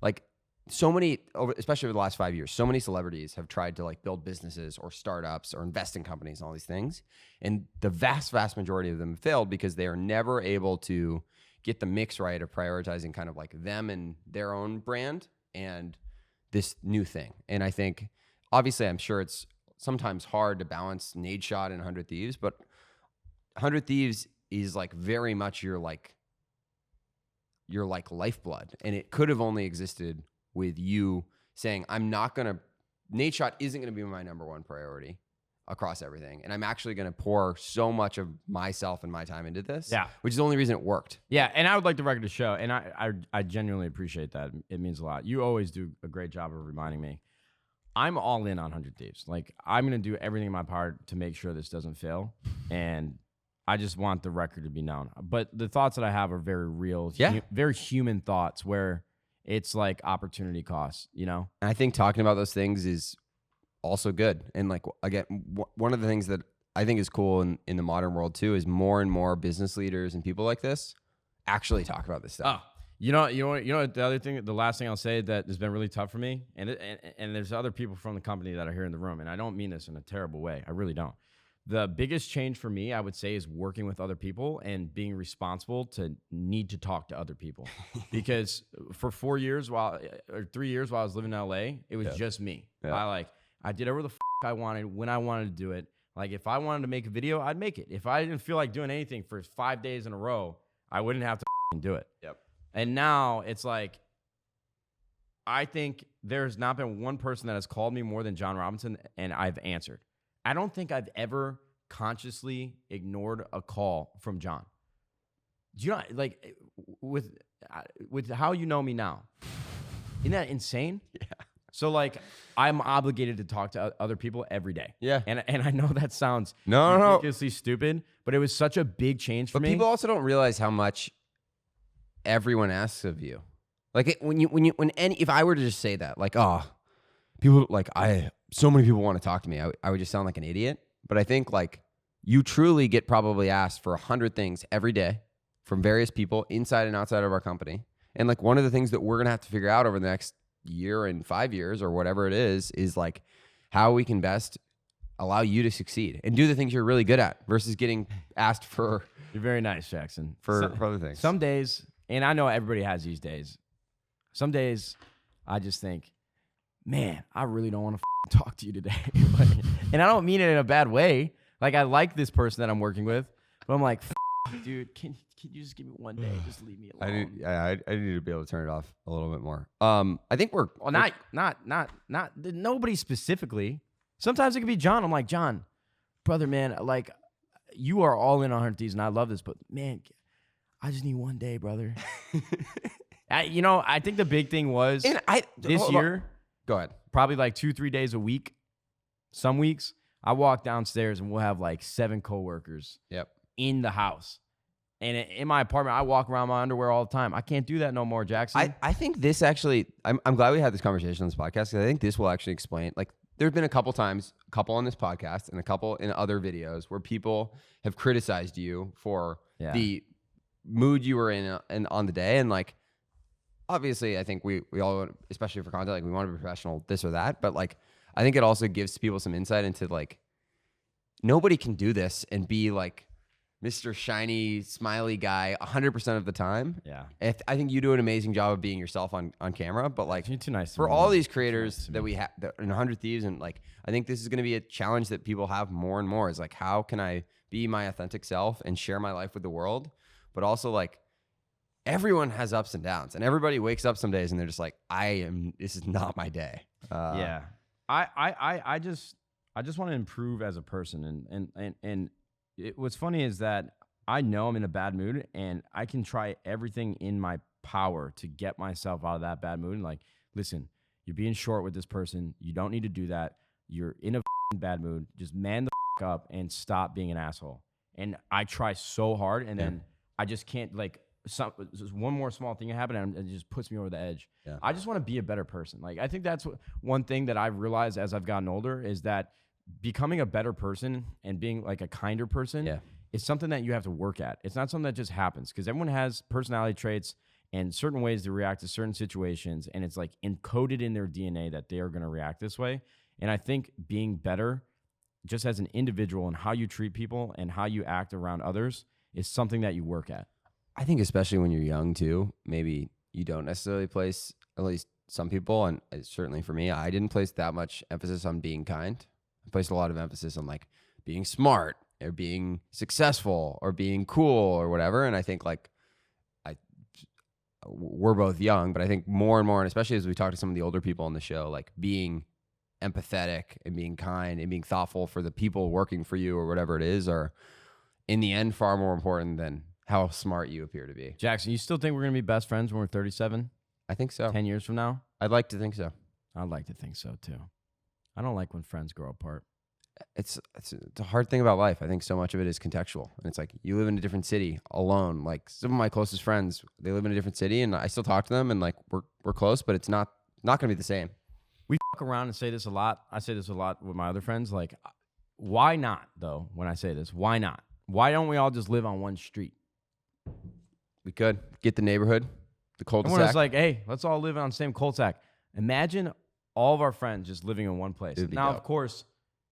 Like so many, especially over the last 5 years, so many celebrities have tried to like build businesses or startups or invest in companies and all these things. And the vast majority of them failed because they are never able to get the mix right of prioritizing kind of like them and their own brand and this new thing. And I think, obviously, I'm sure it's sometimes hard to balance Nadeshot and 100 Thieves, but 100 Thieves is like very much your lifeblood. And it could have only existed with you saying, Nadeshot isn't going to be my number one priority across everything. And I'm actually going to pour so much of myself and my time into this. Yeah. Which is the only reason it worked. Yeah. And I would like the record to show. And I genuinely appreciate that. It means a lot. You always do a great job of reminding me. I'm all in on 100 Thieves. Like, I'm going to do everything in my power to make sure this doesn't fail. And I just want the record to be known. But the thoughts that I have are very real, Yeah. very human thoughts where it's like opportunity costs, you know? And I think talking about those things is also good. And like, again, one of the things that I think is cool in the modern world too is more and more business leaders and people like this actually talk about this stuff. Oh, the other thing, the last thing I'll say that has been really tough for me, and there's other people from the company that are here in the room, and I don't mean this in a terrible way. I really don't. The biggest change for me, I would say, is working with other people and being responsible to need to talk to other people. Because for 3 years while I was living in LA, it was just me. Yeah. I did whatever the I wanted when I wanted to do it. Like if I wanted to make a video, I'd make it. If I didn't feel like doing anything for 5 days in a row, I wouldn't have to do it. Yep. And now it's like, I think there's not been one person that has called me more than John Robinson, and I've answered. I don't think I've ever consciously ignored a call from John. Do you know, like, with how you know me now, isn't that insane? Yeah. So, like, I'm obligated to talk to other people every day. Yeah. And I know that sounds No. ridiculously stupid, but it was such a big change for But me. people also don't realize how much everyone asks of you. Like if I were to just say that, like, oh, people so many people want to talk to me, I would just sound like an idiot. But I think like you truly get probably asked for 100 things every day from various people inside and outside of our company. And like one of the things that we're gonna have to figure out over the next year and 5 years or whatever it is like how we can best allow you to succeed and do the things you're really good at versus getting asked for. You're very nice, Jackson. For other things. Some days, and I know everybody has these days, some days I just think, man, I really don't want to talk to you today. And I don't mean it in a bad way. Like, I like this person that I'm working with, but I'm like, dude, can you just give me one day? Just leave me alone. I need to be able to turn it off a little bit more. I think we're not nobody specifically. Sometimes it could be John. I'm like, John, brother, man, like, you are all in on Thieves, and I love this, but man, I just need one day, brother. I think the big thing was this year. Go ahead. Probably like 2-3 days a week. Some weeks I walk downstairs and we'll have like 7 coworkers. Yep. In the house. And in my apartment, I walk around my underwear all the time. I can't do that no more, Jackson. I think this actually, I'm glad we had this conversation on this podcast because I think this will actually explain, like, there have been a couple times, a couple on this podcast and a couple in other videos where people have criticized you for the mood you were in and on the day. And like, obviously, I think we all, especially for content, like we want to be professional, this or that. But like, I think it also gives people some insight into like, nobody can do this and be like Mr. Shiny, smiley guy 100% of the time. Yeah. I think you do an amazing job of being yourself on camera. But like, you're too nice for to me, all man. these creators that we have in 100 Thieves, and like, I think this is going to be a challenge that people have more and more is like, how can I be my authentic self and share my life with the world? But also like, everyone has ups and downs, and everybody wakes up some days and they're just like, this is not my day. Yeah. I just want to improve as a person. And what's funny is that I know I'm in a bad mood and I can try everything in my power to get myself out of that bad mood. And like, listen, you're being short with this person. You don't need to do that. You're in a bad mood. Just man the up and stop being an asshole. And I try so hard, and then I just can't, like, just one more small thing happened and it just puts me over the edge. Yeah. I just want to be a better person. Like, I think that's one thing that I've realized as I've gotten older is that becoming a better person and being like a kinder person is something that you have to work at. It's not something that just happens, because everyone has personality traits and certain ways to react to certain situations, and it's like encoded in their DNA that they are going to react this way. And I think being better just as an individual and how you treat people and how you act around others is something that you work at. I think especially when you're young too, maybe you don't necessarily place, at least some people, and certainly for me, I didn't place that much emphasis on being kind. I placed a lot of emphasis on like being smart or being successful or being cool or whatever. And I think like we're both young, but I think more and more, and especially as we talk to some of the older people on the show, like being empathetic and being kind and being thoughtful for the people working for you or whatever it is are in the end far more important than how smart you appear to be. Jackson, you still think we're going to be best friends when we're 37? I think so. 10 years from now? I'd like to think so. I'd like to think so too. I don't like when friends grow apart. it's a hard thing about life. I think so much of it is contextual. And it's like you live in a different city alone. Like some of my closest friends, they live in a different city and I still talk to them and like we're close, but it's not going to be the same. We fuck around and say this a lot. I say this a lot with my other friends. Like, why not, though, when I say this? Why not? Why don't we all just live on one street? We could get the neighborhood, the cul-de-sac. Everyone's like, hey, let's all live on the same cul-de-sac. Imagine all of our friends just living in one place. It'd be Now, dope. of course,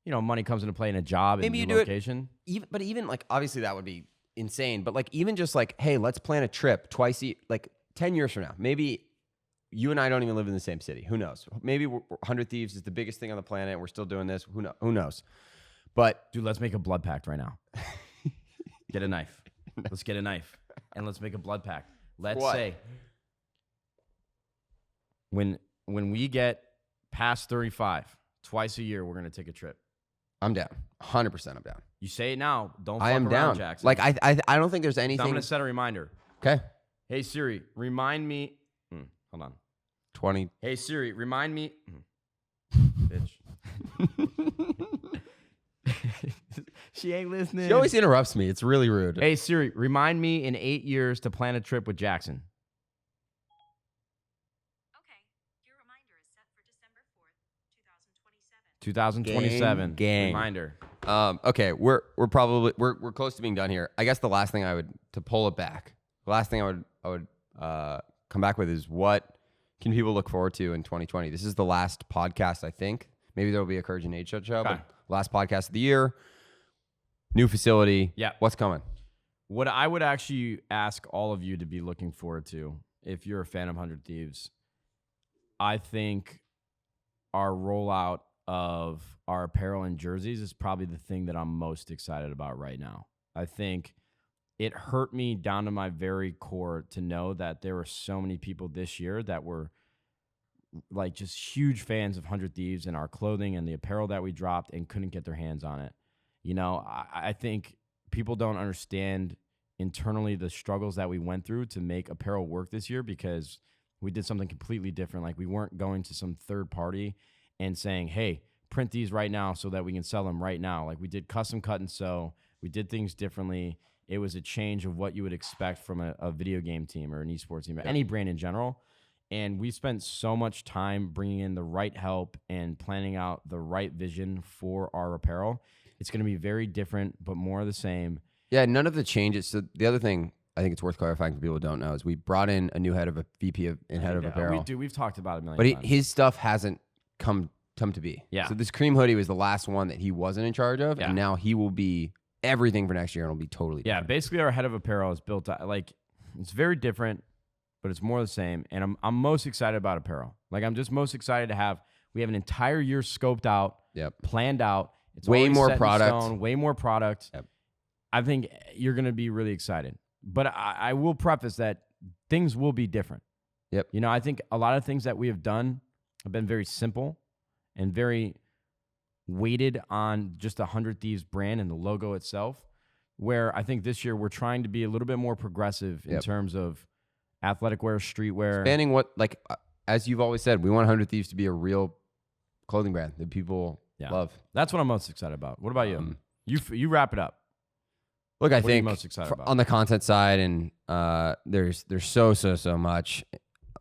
you know, money comes into play in a job Maybe and you new do it- location. Even like, obviously that would be insane. But like, even just like, hey, let's plan a trip twice, like 10 years from now. Maybe you and I don't even live in the same city. Who knows? Maybe 100 Thieves is the biggest thing on the planet. We're still doing this. Who knows? But Dude, let's make a blood pact right now. Get a knife. Let's get a knife. And let's make a blood pact. Let's What? say when we get past 35, twice a year, we're going to take a trip. I'm down. 100% I'm down. You say it now. Don't fuck I am around, down. Jackson. Like, I don't think there's So anything. I'm going to set a reminder. Okay. Hey, Siri, remind me. Hold on. 20. Hey, Siri, remind me. Bitch. She ain't listening. She always interrupts me. It's really rude. Hey, Siri, remind me in 8 years to plan a trip with Jackson. Okay. Your reminder is set for December 4th, 2027. 2027. Gang. Reminder. Okay, we're probably we're close to being done here. I guess the last thing to pull it back. The last thing I would come back with is what can people look forward to in 2020? This is the last podcast, I think. Maybe there will be a Courage and Nadeshot show, Okay. but last podcast of the year. New facility. Yeah. What's coming? What I would actually ask all of you to be looking forward to, if you're a fan of 100 Thieves, I think our rollout of our apparel and jerseys is probably the thing that I'm most excited about right now. I think it hurt me down to my very core to know that there were so many people this year that were like just huge fans of 100 Thieves and our clothing and the apparel that we dropped and couldn't get their hands on it. You know, I think people don't understand internally the struggles that we went through to make apparel work this year because we did something completely different. Like we weren't going to some third party and saying, hey, print these right now so that we can sell them right now. Like we did custom cut and sew. We did things differently. It was a change of what you would expect from a video game team or an esports team or any brand in general. And we spent so much time bringing in the right help and planning out the right vision for our apparel. It's going to be very different, but more of the same. Yeah, none of the changes. So the other thing I think it's worth clarifying for people who don't know is we brought in a new head of a VP of apparel. We've talked about it a million But times. his stuff hasn't come to be. Yeah. So this cream hoodie was the last one that he wasn't in charge of, Yeah. and now he will be everything for next year, and it'll be totally Yeah, different. basically our head of apparel is built like it's very different, but it's more the same. And I'm most excited about apparel. Like I'm just most excited to have we have an entire year scoped out, Yep. planned out. It's Way already more set in product. stone, way more product. Yep. I think you're gonna be really excited. But I will preface that things will be different. Yep. You know, I think a lot of things that we have done have been very simple and very weighted on just a 100 Thieves brand and the logo itself, where I think this year we're trying to be a little bit more progressive in Yep. terms of athletic wear, streetwear. Spanning what, like, as you've always said, we want 100 Thieves to be a real clothing brand that people Yeah. love. That's what I'm most excited about. What about you? Um, You wrap it up. Look, I What are you think most excited about? on the content side, and there's so much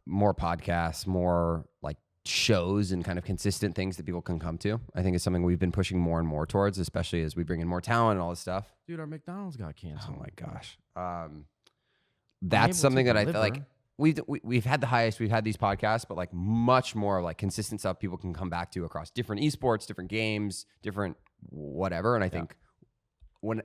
more podcasts, more like shows, and kind of consistent things that people can come to. I think it's something we've been pushing more and more towards, especially as we bring in more talent and all this stuff. Dude, our McDonald's got canceled. Oh my gosh, Unable that's to something that I feel like deliver. we've had the highest. We've had these podcasts, but like much more like consistent stuff people can come back to across different esports, different games, different whatever. And I think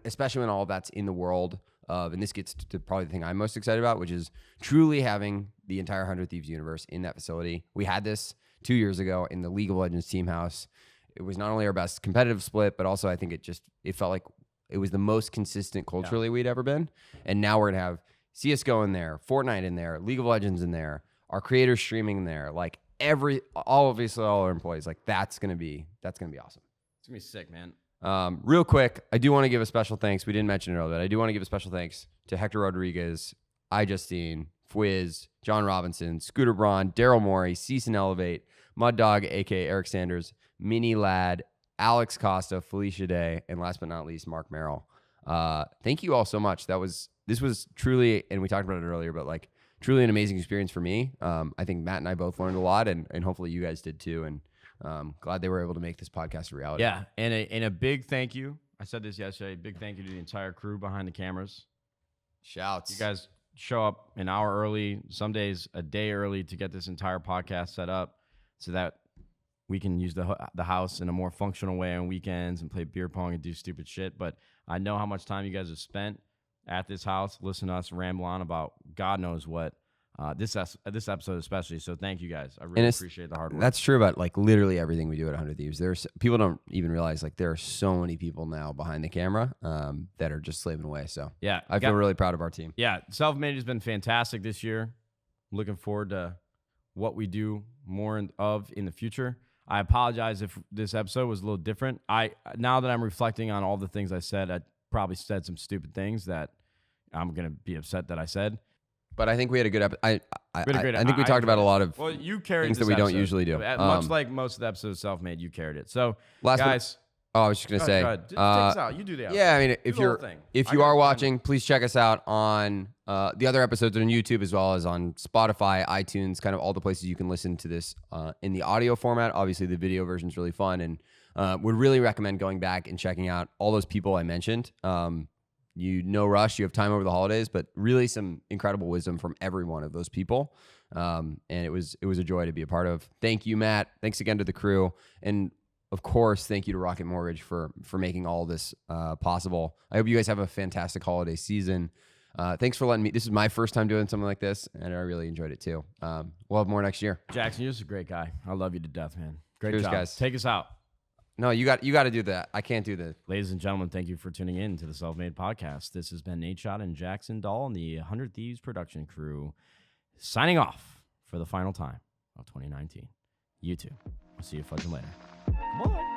especially when all of that's in the world of, and this gets to probably the thing I'm most excited about, which is truly having the entire 100 Thieves universe in that facility. We had this 2 years ago in the League of Legends team house. It was not only our best competitive split, but also I think it felt like it was the most consistent culturally we'd ever been. And now we're going to have CSGO in there, Fortnite in there, League of Legends in there, our creators streaming in there, like obviously all our employees. Like that's going to be awesome. It's gonna be sick, man. Real quick, I do want to give a special thanks. We didn't mention it earlier, but I do want to give a special thanks to Hector Rodriguez, iJustine, Fwiz, John Robinson, Scooter Braun, Daryl Morey, Cease and Elevate, Mud Dog, aka Eric Sanders, Mini Lad, Alex Costa, Felicia Day, and last but not least, Mark Merrill. Thank you all so much. This was truly, and we talked about it earlier, but like truly an amazing experience for me. I think Matt and I both learned a lot, and hopefully you guys did too. And glad they were able to make this podcast a reality. Yeah, and a big thank you. I said this yesterday. Big thank you to the entire crew behind the cameras. Shouts. You guys show up an hour early, some days a day early to get this entire podcast set up so that we can use the house in a more functional way on weekends and play beer pong and do stupid shit. But I know how much time you guys have spent at this house, listen to us ramble on about God knows what. This episode especially. So thank you guys. I really appreciate the hard work. That's true about like literally everything we do at 100 Thieves. There's people don't even realize like there are so many people now behind the camera that are just slaving away. So yeah, I feel really proud of our team. Yeah, Selfmade has been fantastic this year. Looking forward to what we do more of in the future. I apologize if this episode was a little different. Now that I'm reflecting on all the things I said, I probably said some stupid things that I'm gonna be upset that I said. But I think we had a good episode. I think we I talked about a lot of you carried things this that we don't episode. usually do. Much like most of the episodes of Selfmade, you carried it. So, guys. I was just gonna say. Go ahead. Take us out. You do the outro. Yeah, I mean, if you are watching, time. please check us out on the other episodes on YouTube as well as on Spotify, iTunes, kind of all the places you can listen to this in the audio format. Obviously, the video version is really fun, and would really recommend going back and checking out all those people I mentioned. No rush. You have time over the holidays, but really some incredible wisdom from every one of those people. And it was a joy to be a part of. Thank you, Matt. Thanks again to the crew. And of course, thank you to Rocket Mortgage for making all this possible. I hope you guys have a fantastic holiday season. Thanks for letting me. This is my first time doing something like this, and I really enjoyed it too. We'll have more next year. Jackson, you're just a great guy. I love you to death, man. Great Cheers, job. guys. Take us out. No, you got to do that. I can't do that. Ladies and gentlemen, thank you for tuning in to the Selfmade Podcast. This has been Nadeshot and Jackson Dahl and the 100 Thieves production crew signing off for the final time of 2019. You too. We'll see you fudging later. Bye.